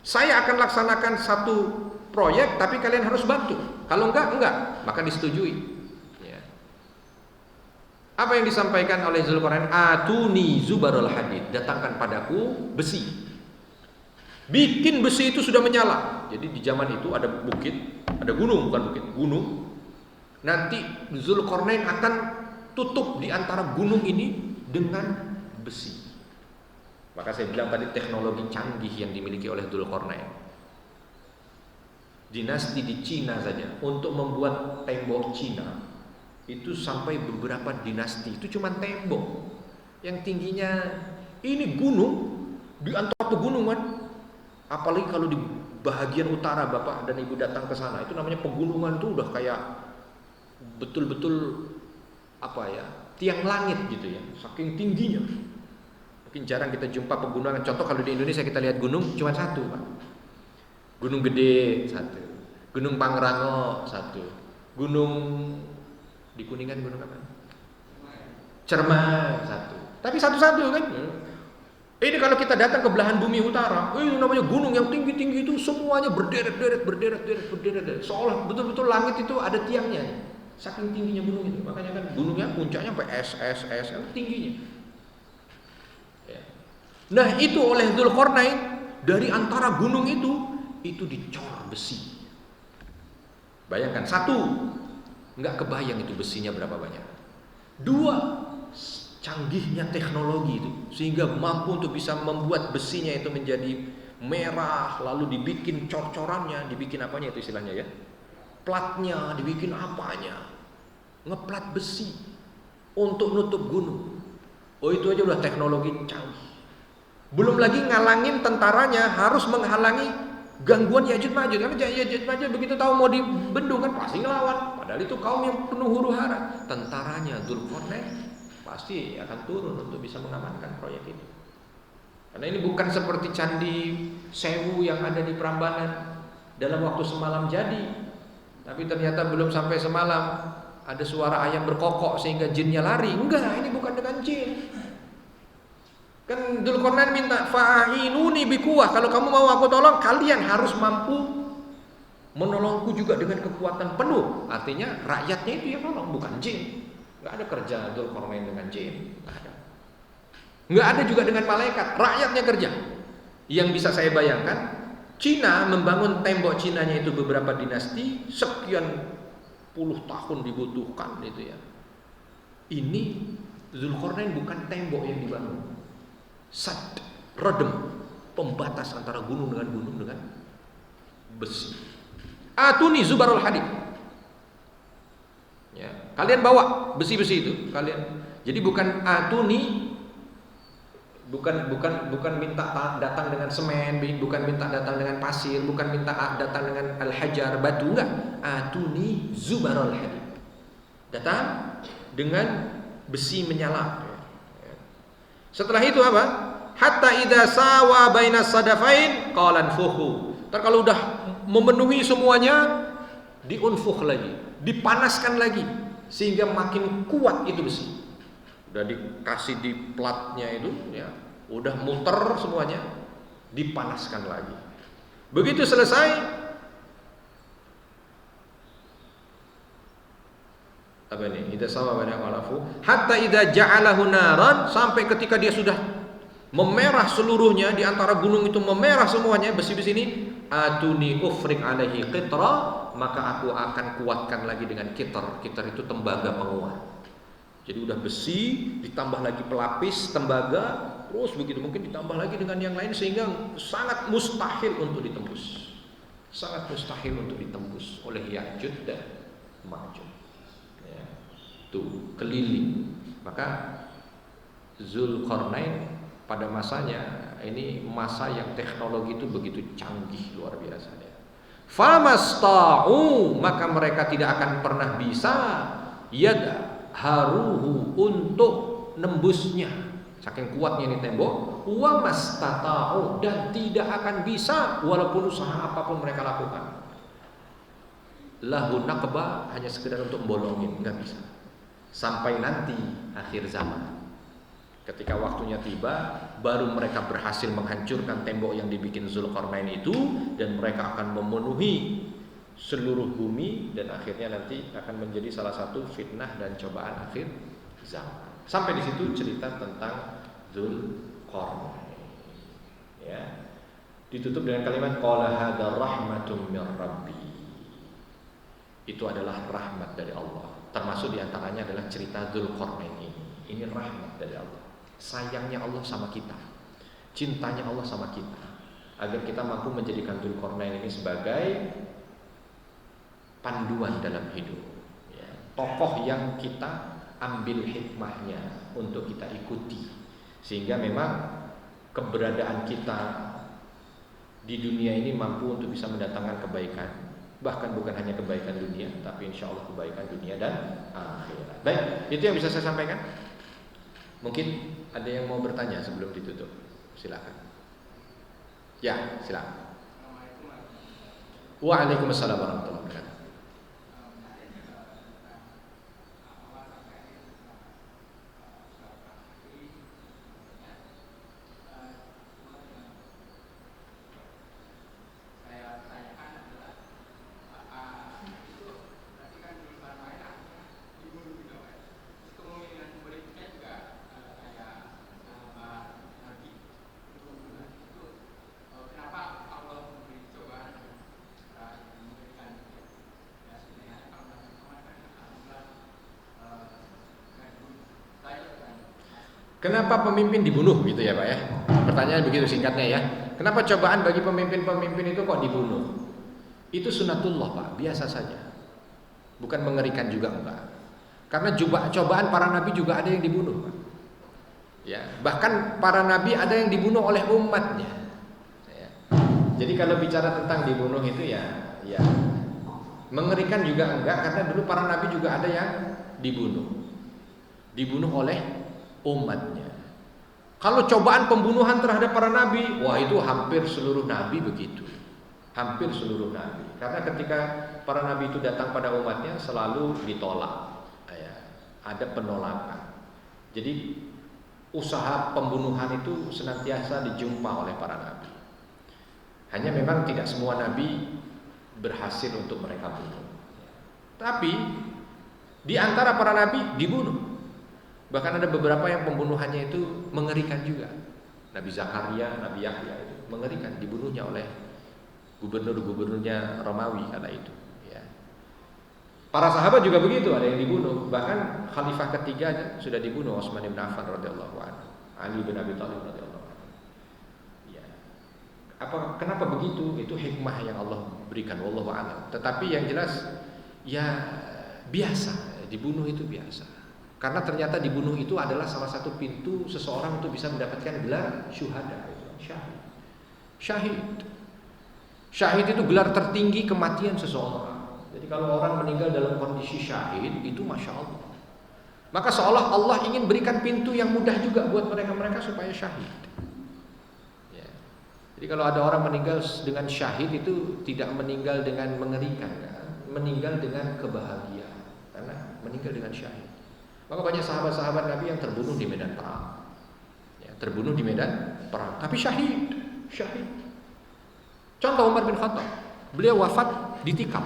Saya akan laksanakan satu proyek, tapi kalian harus bantu. Kalau enggak, maka disetujui. Ya. Apa yang disampaikan oleh Dzulqarnain? Atuni zubarul hadid, datangkan padaku besi. Bikin besi itu sudah menyala. Jadi di zaman itu ada bukit, ada gunung, bukan bukit, gunung. Nanti Dzulqarnain akan tutup di antara gunung ini dengan besi. Maka saya bilang tadi teknologi canggih yang dimiliki oleh Dzulqarnain. Dinasti di Cina saja untuk membuat tembok Cina itu sampai beberapa dinasti, itu cuma tembok yang tingginya ini gunung di antara pegunungan. Apalagi kalau di bahagian utara Bapak dan Ibu datang ke sana, itu namanya pegunungan, tuh udah kayak betul-betul apa ya, tiang langit gitu ya, saking tingginya. Mungkin jarang kita jumpa pegunungan. Contoh kalau di Indonesia kita lihat gunung cuma satu, Pak. Gunung Gede satu, Gunung Pangrango satu, gunung di Kuningan gunung apa? Cermai satu. Tapi satu-satu kan. Ini kalau kita datang ke belahan bumi utara, ini namanya gunung yang tinggi-tinggi itu semuanya berderet-deret, seolah betul-betul langit itu ada tiangnya. Saking tingginya gunung itu. Makanya kan gunungnya puncaknya sampai es tingginya. Ya. Nah, itu oleh Dzulqarnain, dari antara gunung itu dicor besi. Bayangkan, satu, nggak kebayang itu besinya berapa banyak. Dua, canggihnya teknologi itu sehingga mampu untuk bisa membuat besinya itu menjadi merah, lalu dibikin cor-corannya, dibikin apanya itu istilahnya ya, platnya, dibikin apanya, ngeplat besi untuk nutup gunung. Oh, itu aja udah teknologi canggih. Belum lagi ngalangin tentaranya, harus menghalangi gangguan Ya'juj Ma'juj. Karena Ya'juj Ma'juj begitu tahu mau dibendung kan pasti ngelawan. Padahal itu kaum yang penuh huru hara. Tentaranya Dzulqarnain pasti akan turun untuk bisa mengamankan proyek ini. Karena ini bukan seperti Candi Sewu yang ada di Prambanan, dalam waktu semalam jadi. Tapi ternyata belum sampai semalam ada suara ayam berkokok sehingga jinnya lari. Enggak, ini bukan dengan jin. Kan Dzulqarnain minta fa'inuni biquwwah, kalau kamu mau aku tolong, kalian harus mampu menolongku juga dengan kekuatan penuh. Artinya rakyatnya itu yang nolong, bukan jin. Nggak ada kerja Dzulqarnain dengan jin, nggak ada. Nggak ada juga dengan malaikat, rakyatnya kerja. Yang bisa saya bayangkan, Cina membangun tembok Cinanya itu beberapa dinasti, sekian puluh tahun dibutuhkan itu ya. Ini Dzulqarnain bukan tembok yang dibangun, sad, redem, pembatas antara gunung dengan besi. Atuni zubarul hadid. Ya, kalian bawa besi-besi itu, kalian. Jadi bukan atuni Bukan minta datang dengan semen, bukan minta datang dengan pasir, bukan minta datang dengan al-hajar, batu, enggak. Atuni zubarul hadid. Datang dengan besi menyala. Setelah itu apa? Hatta idza sawa bainas sadafain qalan fuhu. Kalau udah memenuhi semuanya, diunfuh lagi, dipanaskan lagi sehingga makin kuat itu besi. Udah dikasih di platnya itu ya, udah muter semuanya, dipanaskan lagi. Begitu selesai, apa ini? Idza sawa baina qalafu hatta idza ja'alahu naran, sampai ketika dia sudah memerah seluruhnya, di antara gunung itu memerah semuanya besi-besi ini, atuni ufrik alaihi qitra, maka aku akan kuatkan lagi dengan kitar. Kitar itu tembaga penguat. Jadi udah besi ditambah lagi pelapis tembaga, terus begitu mungkin ditambah lagi dengan yang lain sehingga sangat mustahil untuk ditembus. Sangat mustahil untuk ditembus oleh Ya'juj dan Ma'juj. Ya. Tuh, keliling. Maka Zulkarnain pada masanya ini masa yang teknologi itu begitu canggih luar biasa ya. Famasta'u, maka mereka tidak akan pernah bisa haruhu, untuk nembusnya. Saking kuatnya ini tembok, wa mastata'u, dan tidak akan bisa walaupun usaha apapun mereka lakukan. Lahu naqba, hanya sekedar untuk bolongin, enggak bisa. Sampai nanti akhir zaman. Ketika waktunya tiba, baru mereka berhasil menghancurkan tembok yang dibikin Zulkarnain itu, dan mereka akan memenuhi seluruh bumi, dan akhirnya nanti akan menjadi salah satu fitnah dan cobaan akhir zaman. Sampai di situ cerita tentang Zulkarnain. Ya. Ditutup dengan kalimat qala hadza rahmatun mir rabbi. Itu adalah rahmat dari Allah. Termasuk diantaranya adalah cerita Zulkarnain ini. Ini rahmat dari Allah. Sayangnya Allah sama kita, cintanya Allah sama kita, agar kita mampu menjadikan Dzulqarnain ini sebagai panduan dalam hidup ya. Tokoh yang kita ambil hikmahnya untuk kita ikuti, sehingga memang keberadaan kita di dunia ini mampu untuk bisa mendatangkan kebaikan. Bahkan bukan hanya kebaikan dunia, tapi insya Allah kebaikan dunia dan akhirat. Baik, itu yang bisa saya sampaikan. Mungkin ada yang mau bertanya sebelum ditutup? Silakan. Ya, silakan. Waalaikumsalam warahmatullahi wabarakatuh. Kenapa pemimpin dibunuh gitu ya Pak ya? Pertanyaan begitu singkatnya ya. Kenapa cobaan bagi pemimpin-pemimpin itu kok dibunuh? Itu sunatullah Pak, biasa saja. Bukan mengerikan juga enggak. Karena cobaan para nabi juga ada yang dibunuh Pak. Ya, bahkan para nabi ada yang dibunuh oleh umatnya. Ya. Jadi kalau bicara tentang dibunuh itu ya mengerikan juga enggak, karena dulu para nabi juga ada yang dibunuh oleh umatnya. Kalau cobaan pembunuhan terhadap para nabi, wah itu hampir seluruh nabi begitu. Hampir seluruh nabi. Karena ketika para nabi itu datang pada umatnya selalu ditolak. Ya, ada penolakan. Jadi usaha pembunuhan itu senantiasa dijumpa oleh para nabi. Hanya memang tidak semua nabi berhasil untuk mereka bunuh. Tapi di antara para nabi dibunuh. Bahkan ada beberapa yang pembunuhannya itu mengerikan juga. Nabi Zakaria, Nabi Yahya itu mengerikan, dibunuhnya oleh gubernur-gubernurnya Romawi kala itu. Ya. Para sahabat juga begitu, ada yang dibunuh. Bahkan khalifah ketiga sudah dibunuh, Utsman bin Affan radhiyallahu anhu, Ali bin Abi Thalib radhiyallahu anhu. Ya. Kenapa begitu? Itu hikmah yang Allah berikan, wallahu a'lam. Tetapi yang jelas ya biasa, dibunuh itu biasa. Karena ternyata dibunuh itu adalah salah satu pintu seseorang untuk bisa mendapatkan gelar syuhada, syahid. Syahid. Syahid itu gelar tertinggi kematian seseorang. Jadi kalau orang meninggal dalam kondisi syahid, itu Masya Allah. Maka seolah Allah ingin berikan pintu yang mudah juga buat mereka-mereka supaya syahid. Ya. Jadi kalau ada orang meninggal dengan syahid itu tidak meninggal dengan mengerikan, kan? Meninggal dengan kebahagiaan. Karena meninggal dengan syahid. Maka banyak sahabat-sahabat Nabi yang terbunuh di medan perang. Ya, terbunuh di medan perang, tapi syahid. Syahid. Contoh Umar bin Khattab, beliau wafat ditikam.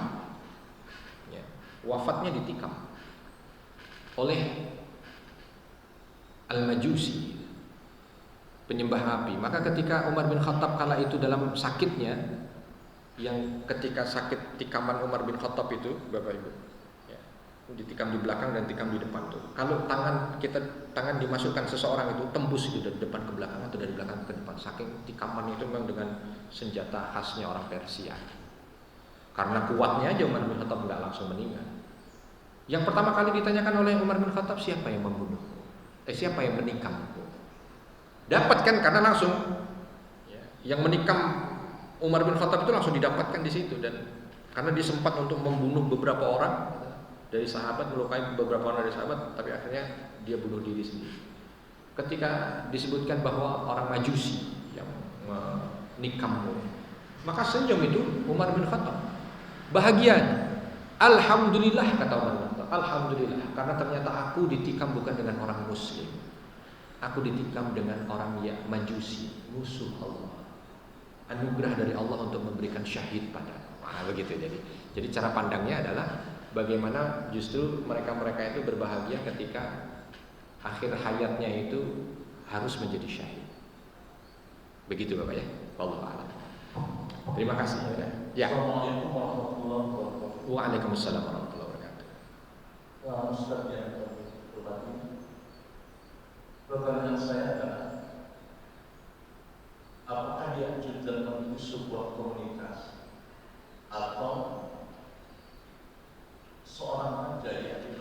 Ya, wafatnya ditikam oleh Al-Majusi, penyembah api. Maka ketika Umar bin Khattab kala itu dalam sakitnya, yang ketika sakit tikaman Umar bin Khattab itu, Bapak Ibu, ya, ditikam di belakang dan tikam di depan tuh. Kalau tangan dimasukkan seseorang itu tembus itu dari depan ke belakang atau dari belakang ke depan. Saking tikaman itu memang dengan senjata khasnya orang Persia. Karena kuatnya aja Umar bin Khattab nggak langsung meninggal. Yang pertama kali ditanyakan oleh Umar bin Khattab, siapa yang membunuh? Siapa yang menikam? Dapat kan karena langsung yang menikam Umar bin Khattab itu langsung didapatkan di situ, dan karena dia sempat untuk membunuh beberapa orang dari sahabat, melukai beberapa orang dari sahabat, tapi akhirnya dia bunuh diri sendiri. Ketika disebutkan bahwa orang Majusi yang menikam, maka senyum itu Umar bin Khattab. Bahagia. Alhamdulillah, kata Umar bin Khattab. Alhamdulillah, karena ternyata aku ditikam bukan dengan orang Muslim. Aku ditikam dengan orang yang Majusi, musuh Allah. Anugerah dari Allah untuk memberikan syahid padaku. Nah, begitu. Jadi cara pandangnya adalah bagaimana justru mereka-mereka itu berbahagia ketika akhir hayatnya itu harus menjadi syahid. Begitu Bapak ya. Wallahu a'lam. Terima kasih ya. Assalamualaikum warahmatullahi wabarakatuh. Waalaikumsalam warahmatullahi wabarakatuh. Ustaz yang berbahagia. Pertanyaan saya adalah, apakah dianjurkan dalam sebuah komunitas atau seorang aja yang itu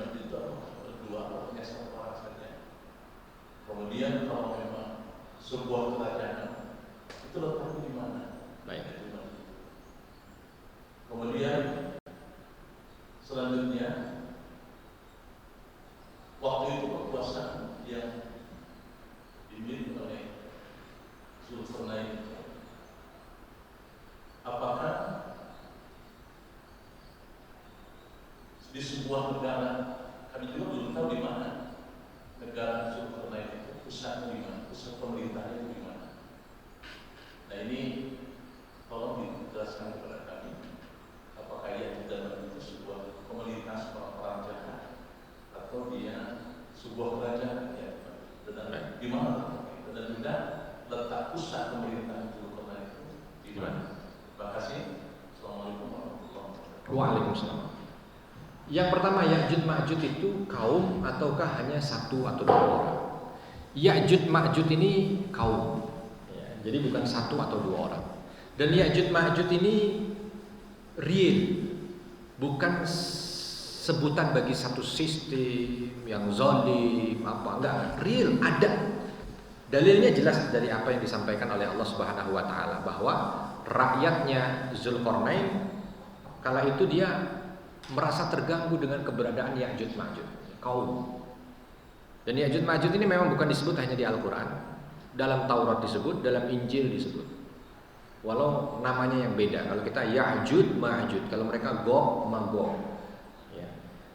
berdua atau hanya satu orang saja? Kemudian kalau memang sebuah kerajaan itu letaknya di mana? Baik. Kemudian selanjutnya, waktu itu kekuasaan yang dimiliki oleh Zulkarnain, apakah di sebuah negara, kami juga belum tahu di mana negara Zulkarnain itu, pusatnya di mana, pusat pemerintahnya di mana. Nah ini tolong dijelaskan kepada kami, apakah ia tidak itu sebuah komunitas orang-orang jahat atau dia sebuah kerajaan ya, dan di mana dan juga letak pusat pemerintahan Zulkarnain itu di mana? Terima kasih. Assalamualaikum warahmatullahi wabarakatuh. Waalaikumsalam. Yang pertama, Ya'jud Ma'jud itu kaum ataukah hanya satu atau dua orang? Ya'jud Ma'jud ini kaum ya, jadi bukan satu atau dua orang. Dan Ya'jud Ma'jud ini real, bukan sebutan bagi satu sistem yang zalim apa, enggak, real, ada. Dalilnya jelas dari apa yang disampaikan oleh Allah Subhanahu wa taala, bahwa rakyatnya Zulkarnain kala itu dia merasa terganggu dengan keberadaan Ya'jud Ma'jud, kaum. Dan Ya'jud Ma'jud ini memang bukan disebut hanya di Al-Qur'an, dalam Taurat disebut, dalam Injil disebut. Walau namanya yang beda. Kalau kita Ya'jud Ma'jud, kalau mereka Gog Magog. Ya.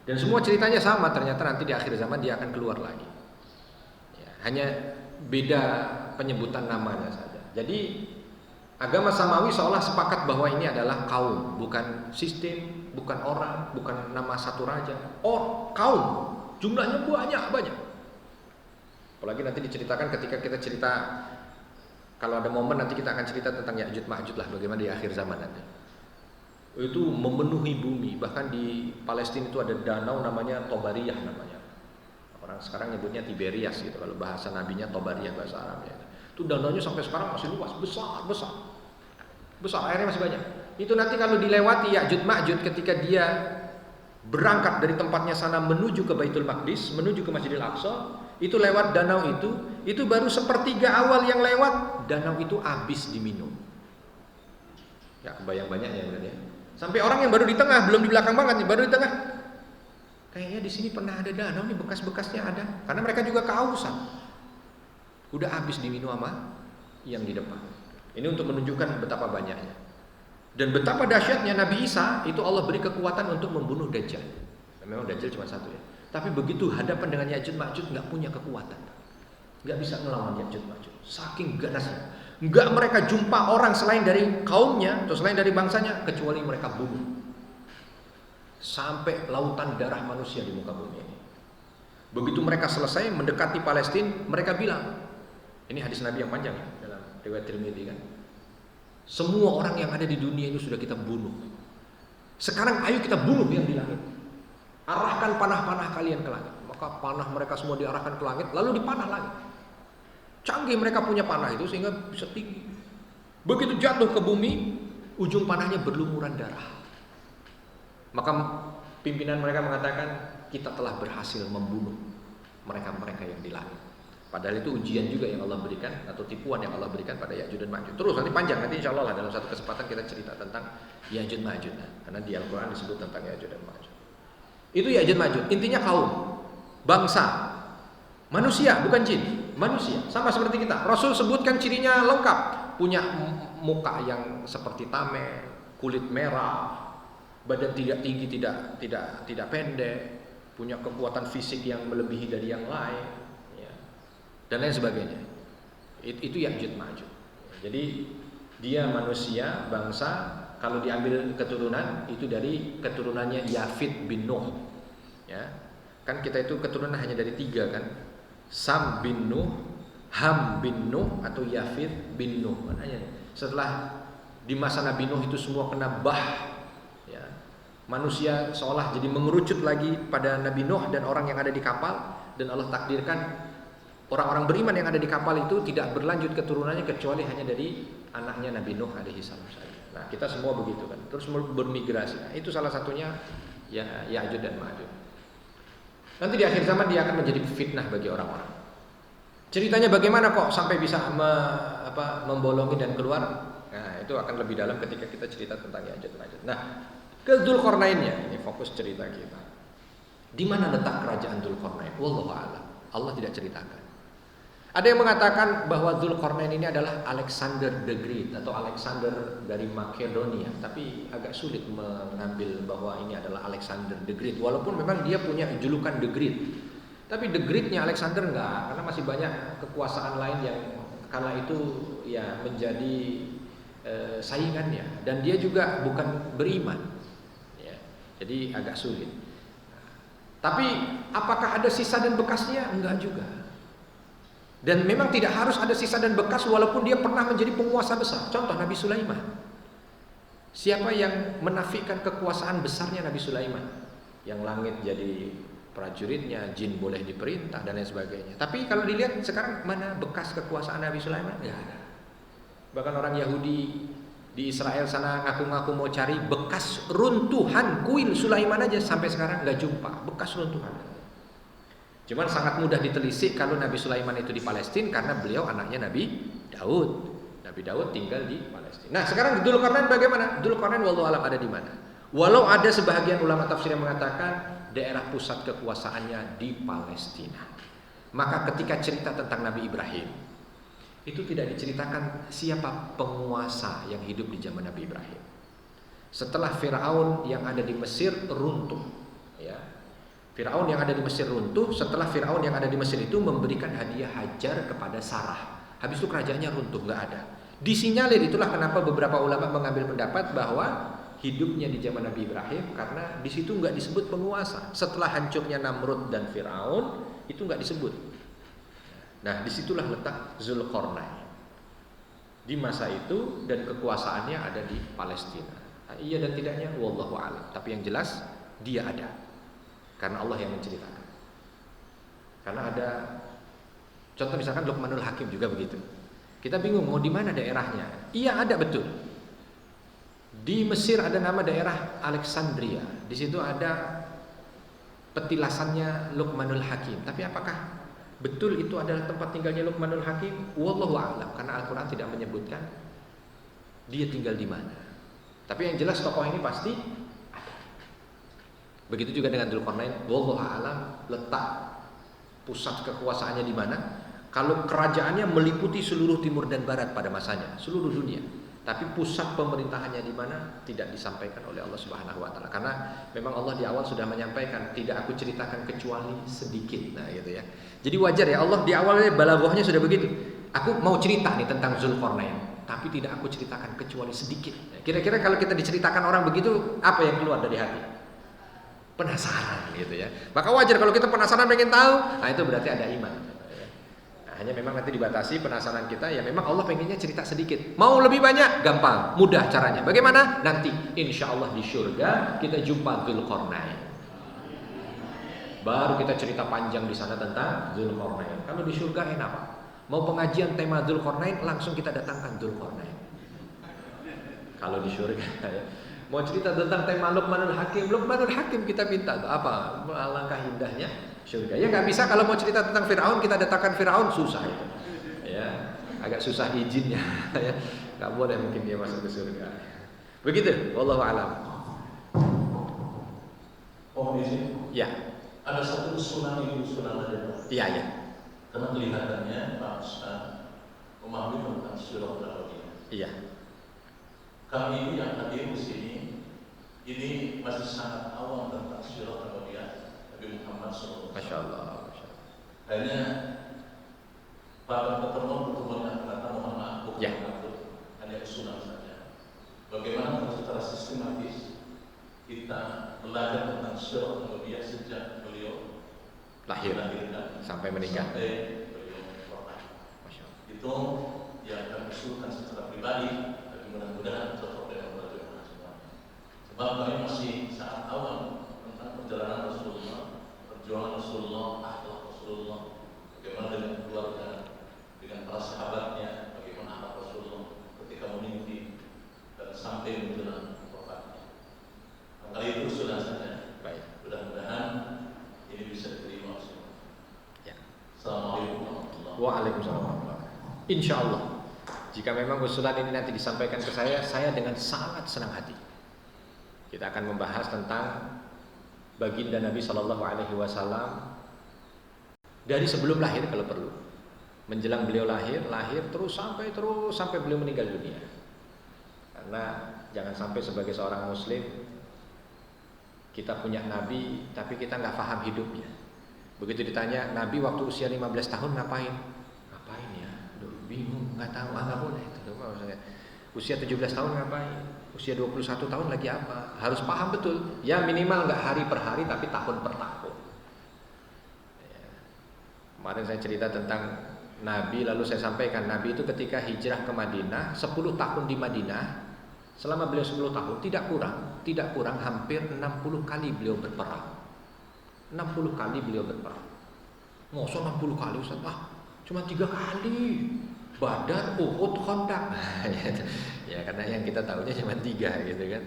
Dan semua ceritanya sama, ternyata nanti di akhir zaman dia akan keluar lagi. Ya, hanya beda penyebutan namanya saja. Jadi agama Samawi seolah sepakat bahwa ini adalah kaum, bukan sistem, bukan orang, bukan nama satu raja. Oh, kaum, jumlahnya banyak. Apalagi nanti diceritakan ketika kita cerita, kalau ada momen nanti kita akan cerita tentang Ya'jud Ma'jud lah, bagaimana di akhir zaman nanti. Itu memenuhi bumi, bahkan di Palestina itu ada danau namanya Tobariyah namanya. Orang sekarang nyebutnya Tiberias gitu, kalau bahasa nabinya Tobariyah bahasa Arabnya. Itu danaunya sampai sekarang masih luas, besar, airnya masih banyak. Itu nanti kalau dilewati Ya'jud Ma'jud ketika dia berangkat dari tempatnya sana menuju ke Baitul Maqdis, menuju ke Masjidil Aqsa, itu lewat danau itu baru sepertiga awal yang lewat, danau itu habis diminum. Ya kebayang banyaknya berarti ya. Sampai orang yang baru di tengah, belum di belakang banget nih, baru di tengah. Kayaknya di sini pernah ada danau nih, bekas-bekasnya ada. Karena mereka juga kehausan. Udah habis diminum sama yang di depan. Ini untuk menunjukkan betapa banyaknya. Dan betapa dahsyatnya Nabi Isa itu Allah beri kekuatan untuk membunuh Dajjal. Memang Dajjal cuma satu ya. Tapi begitu hadapan dengan Ya'juj Ma'juj nggak punya kekuatan, nggak bisa melawan Ya'juj Ma'juj. Saking ganasnya, nggak mereka jumpa orang selain dari kaumnya atau selain dari bangsanya kecuali mereka bunuh. Sampai lautan darah manusia di muka bumi ini. Begitu mereka selesai mendekati Palestina, mereka bilang, ini hadis Nabi yang panjang ya, dalam riwayat Tirmidzi kan. Semua orang yang ada di dunia ini sudah kita bunuh. Sekarang ayo kita bunuh yang di langit. Arahkan panah-panah kalian ke langit. Maka panah mereka semua diarahkan ke langit, lalu dipanah langit. Canggih mereka punya panah itu sehingga bisa tinggi. Begitu jatuh ke bumi, ujung panahnya berlumuran darah. Maka pimpinan mereka mengatakan, kita telah berhasil membunuh mereka-mereka yang di langit. Padahal itu ujian juga yang Allah berikan, atau tipuan yang Allah berikan pada Ya'juj dan Ma'juj. Terus nanti panjang, nanti insya Allah dalam satu kesempatan kita cerita tentang Ya'juj Ma'juj. Karena di Al-Quran disebut tentang Ya'juj dan Ma'juj. Itu Ya'juj Ma'juj, intinya kaum, bangsa, manusia bukan jin, manusia sama seperti kita. Rasul sebutkan cirinya lengkap, punya muka yang seperti tameng, kulit merah, badan tidak tinggi tidak pendek, punya kekuatan fisik yang melebihi dari yang lain, ya, dan lain sebagainya. Itu Ya'juj Ma'juj. Jadi dia manusia, bangsa. Kalau diambil keturunan itu dari keturunannya Yafid bin Nuh, ya kan kita itu keturunan hanya dari 3 kan, Sam bin Nuh, Ham bin Nuh atau Yafid bin Nuh. Makanya setelah di masa Nabi Nuh itu semua kena ya, manusia seolah jadi mengerucut lagi pada Nabi Nuh dan orang yang ada di kapal, dan Allah takdirkan orang-orang beriman yang ada di kapal itu tidak berlanjut keturunannya kecuali hanya dari anaknya Nabi Nuh alaihi salam saja. Nah, kita semua begitu kan. Terus bermigrasi. Nah, itu salah satunya ya Ya'juj dan Ma'juj. Nanti di akhir zaman dia akan menjadi fitnah bagi orang-orang. Ceritanya bagaimana kok sampai bisa membolongi dan keluar? Nah, itu akan lebih dalam ketika kita cerita tentang Ya'juj dan Ma'juj. Nah, ke Dzulqarnainnya, ini fokus cerita kita. Di mana letak kerajaan Dzulqarnain? Wallahu a'lam. Allah tidak ceritakan. Ada yang mengatakan bahwa Dzulqarnain ini adalah Alexander the Great atau Alexander dari Makedonia, tapi agak sulit mengambil bahwa ini adalah Alexander the Great, walaupun memang dia punya julukan the Great. Tapi the Great-nya Alexander enggak, karena masih banyak kekuasaan lain yang kala itu ya menjadi saingannya, dan dia juga bukan beriman, ya, jadi agak sulit. Tapi apakah ada sisa dan bekasnya? Enggak juga. Dan memang tidak harus ada sisa dan bekas walaupun dia pernah menjadi penguasa besar. Contoh Nabi Sulaiman. Siapa yang menafikan kekuasaan besarnya Nabi Sulaiman? Yang langit jadi prajuritnya, jin boleh diperintah dan lain sebagainya. Tapi kalau dilihat sekarang mana bekas kekuasaan Nabi Sulaiman? Tidak ada. Bahkan orang Yahudi di Israel sana ngaku-ngaku mau cari bekas runtuhan kuil Sulaiman aja sampai sekarang nggak jumpa bekas runtuhan. Cuman sangat mudah ditelisik kalau Nabi Sulaiman itu di Palestina karena beliau anaknya Nabi Daud. Nabi Daud tinggal di Palestina. Nah, sekarang Dzulqarnain bagaimana? Dzulqarnain wallahu alam ada di mana? Walau ada sebahagian ulama tafsir yang mengatakan daerah pusat kekuasaannya di Palestina. Maka ketika cerita tentang Nabi Ibrahim, itu tidak diceritakan siapa penguasa yang hidup di zaman Nabi Ibrahim. Setelah Firaun yang ada di Mesir runtuh, ya. Firaun yang ada di Mesir runtuh. Setelah Firaun yang ada di Mesir itu memberikan hadiah Hajar kepada Sarah, habis itu kerajaannya runtuh, nggak ada. Disinyalir, itulah kenapa beberapa ulama mengambil pendapat bahwa hidupnya di zaman Nabi Ibrahim karena di situ nggak disebut penguasa. Setelah hancurnya Namrud dan Firaun itu nggak disebut. Nah, disitulah letak Dzulqarnain di masa itu, dan kekuasaannya ada di Palestina. Nah, iya dan tidaknya wallahu a'lam. Tapi yang jelas dia ada. Karena Allah yang menceritakan. Karena ada contoh misalkan Luqmanul Hakim juga begitu. Kita bingung mau di mana daerahnya. Iya ada betul. Di Mesir ada nama daerah Alexandria. Di situ ada petilasannya Luqmanul Hakim. Tapi apakah betul itu adalah tempat tinggalnya Luqmanul Hakim? Wallahu a'lam, karena Al-Quran tidak menyebutkan dia tinggal di mana. Tapi yang jelas tokoh ini pasti ada. Begitu juga dengan Dzulqarnain, wallahu a'lam letak pusat kekuasaannya di mana. Kalau kerajaannya meliputi seluruh timur dan barat pada masanya, seluruh dunia. Tapi pusat pemerintahannya di mana tidak disampaikan oleh Allah Subhanahu wa taala. Karena memang Allah di awal sudah menyampaikan, tidak aku ceritakan kecuali sedikit. Nah, gitu ya. Jadi wajar ya, Allah di awalnya balaghahnya sudah begitu. Aku mau cerita nih tentang Dzulqarnain, tapi tidak aku ceritakan kecuali sedikit. Nah, kira-kira kalau kita diceritakan orang begitu, apa yang keluar dari hati? Penasaran gitu ya. Maka wajar kalau kita penasaran pengen tahu, nah itu berarti ada iman. Hanya memang nanti dibatasi penasaran kita, ya memang Allah pengennya cerita sedikit. Mau lebih banyak, gampang, mudah caranya. Bagaimana? Nanti insya Allah di surga kita jumpa Dzulqarnain. Baru kita cerita panjang di sana tentang Dzulqarnain. Kalau di surga enak Pak. Mau pengajian tema Dzulqarnain, langsung kita datangkan Dzulqarnain. Kalau di surga ya. Mau cerita tentang tema Luqmanul Hakim kita minta apa? Alangkah indahnya surga. Ya nggak bisa kalau mau cerita tentang Firaun kita datangkan Firaun, susah itu. Ya, agak susah izinnya ya. Nggak boleh mungkin dia masuk ke surga. Begitu, wallahu a'lam. Oh, izin. Ya. Ada satu usulan aja. Iya, ya. Karena kelihatannya Pak Ustaz memahami tentang surah Al-Baqarah. Iya. Kami ini yang hadir di sini ini masih sangat awam tentang surah Al-Baqarah Nabi Muhammad SAW. Masya Allah. Hanya pada pertemuan yang akan datang, mohon maaf, ya. hanya usulan saja. Bagaimana secara sistematis kita belajar tentang surah Al-Baqarah sejak beliau lahir sampai meninggal. Sampai beliau wafat. Itu yang kami usulkan secara pribadi. Mudah-mudahan cocok dengan perjuangan semua. Sebab kami masih sangat awam tentang perjalanan Rasulullah, perjuangan Rasulullah, akhlak Rasulullah, bagaimana dengan keluarga, dengan para sahabatnya, bagaimana akhlak Rasulullah ketika memimpi dan sampai menjelang wafatnya. Maka itu sudah saja. Baik. Mudah-mudahan ini bisa diterima semua. Ya. Assalamualaikum warahmatullahi wabarakatuh. Waalaikumsalam. Insya Allah. Jika memang usulan ini nanti disampaikan ke saya dengan sangat senang hati. Kita akan membahas tentang baginda Nabi Shallallahu Alaihi Wasallam dari sebelum lahir kalau perlu, menjelang beliau lahir terus sampai beliau meninggal dunia. Karena jangan sampai sebagai seorang Muslim kita punya Nabi tapi kita nggak paham hidupnya. Begitu ditanya Nabi waktu usia 15 tahun ngapain? Bingung, nggak tahu, nggak boleh itu. Maksudnya usia 17 tahun ngapain? Usia 21 tahun lagi apa? Harus paham betul. Ya minimal nggak hari per hari tapi tahun per tahun. Ya. Kemarin saya cerita tentang Nabi, lalu saya sampaikan Nabi itu ketika hijrah ke Madinah 10 tahun di Madinah. Selama beliau 10 tahun tidak kurang hampir 60 kali beliau berperang. 60 kali beliau berperang. Ngosok 60 kali Ustaz? Cuma 3 kali. Badar, Uhud, Khandaq. Ya karena yang kita tahunya cuma 3 gitu kan.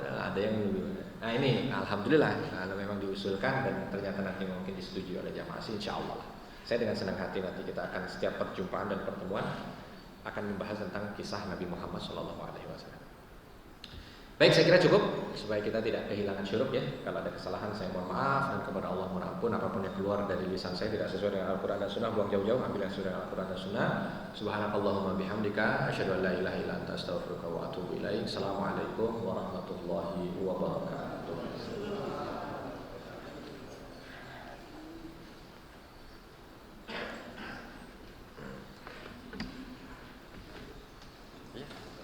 Ada yang lebih. Nah ini alhamdulillah kalau memang diusulkan dan ternyata nanti mungkin disetujui oleh jamaah, insyaallah. Saya dengan senang hati nanti kita akan setiap perjumpaan dan pertemuan akan membahas tentang kisah Nabi Muhammad SAW. Baik, saya kira cukup supaya kita tidak kehilangan syuruk ya. Kalau ada kesalahan saya mohon maaf dan kepada Allah mohon ampun. Apapun yang keluar dari lisan saya tidak sesuai dengan Al-Quran dan Sunnah, buang jauh-jauh, ambil yang sesuai dengan Al-Quran dan Sunnah. Subhanakallahumma bihamdika asyhadu an la ilaha illa anta astaghfiruka wa atubu ilaik. Assalamualaikum warahmatullahi wabarakatuh.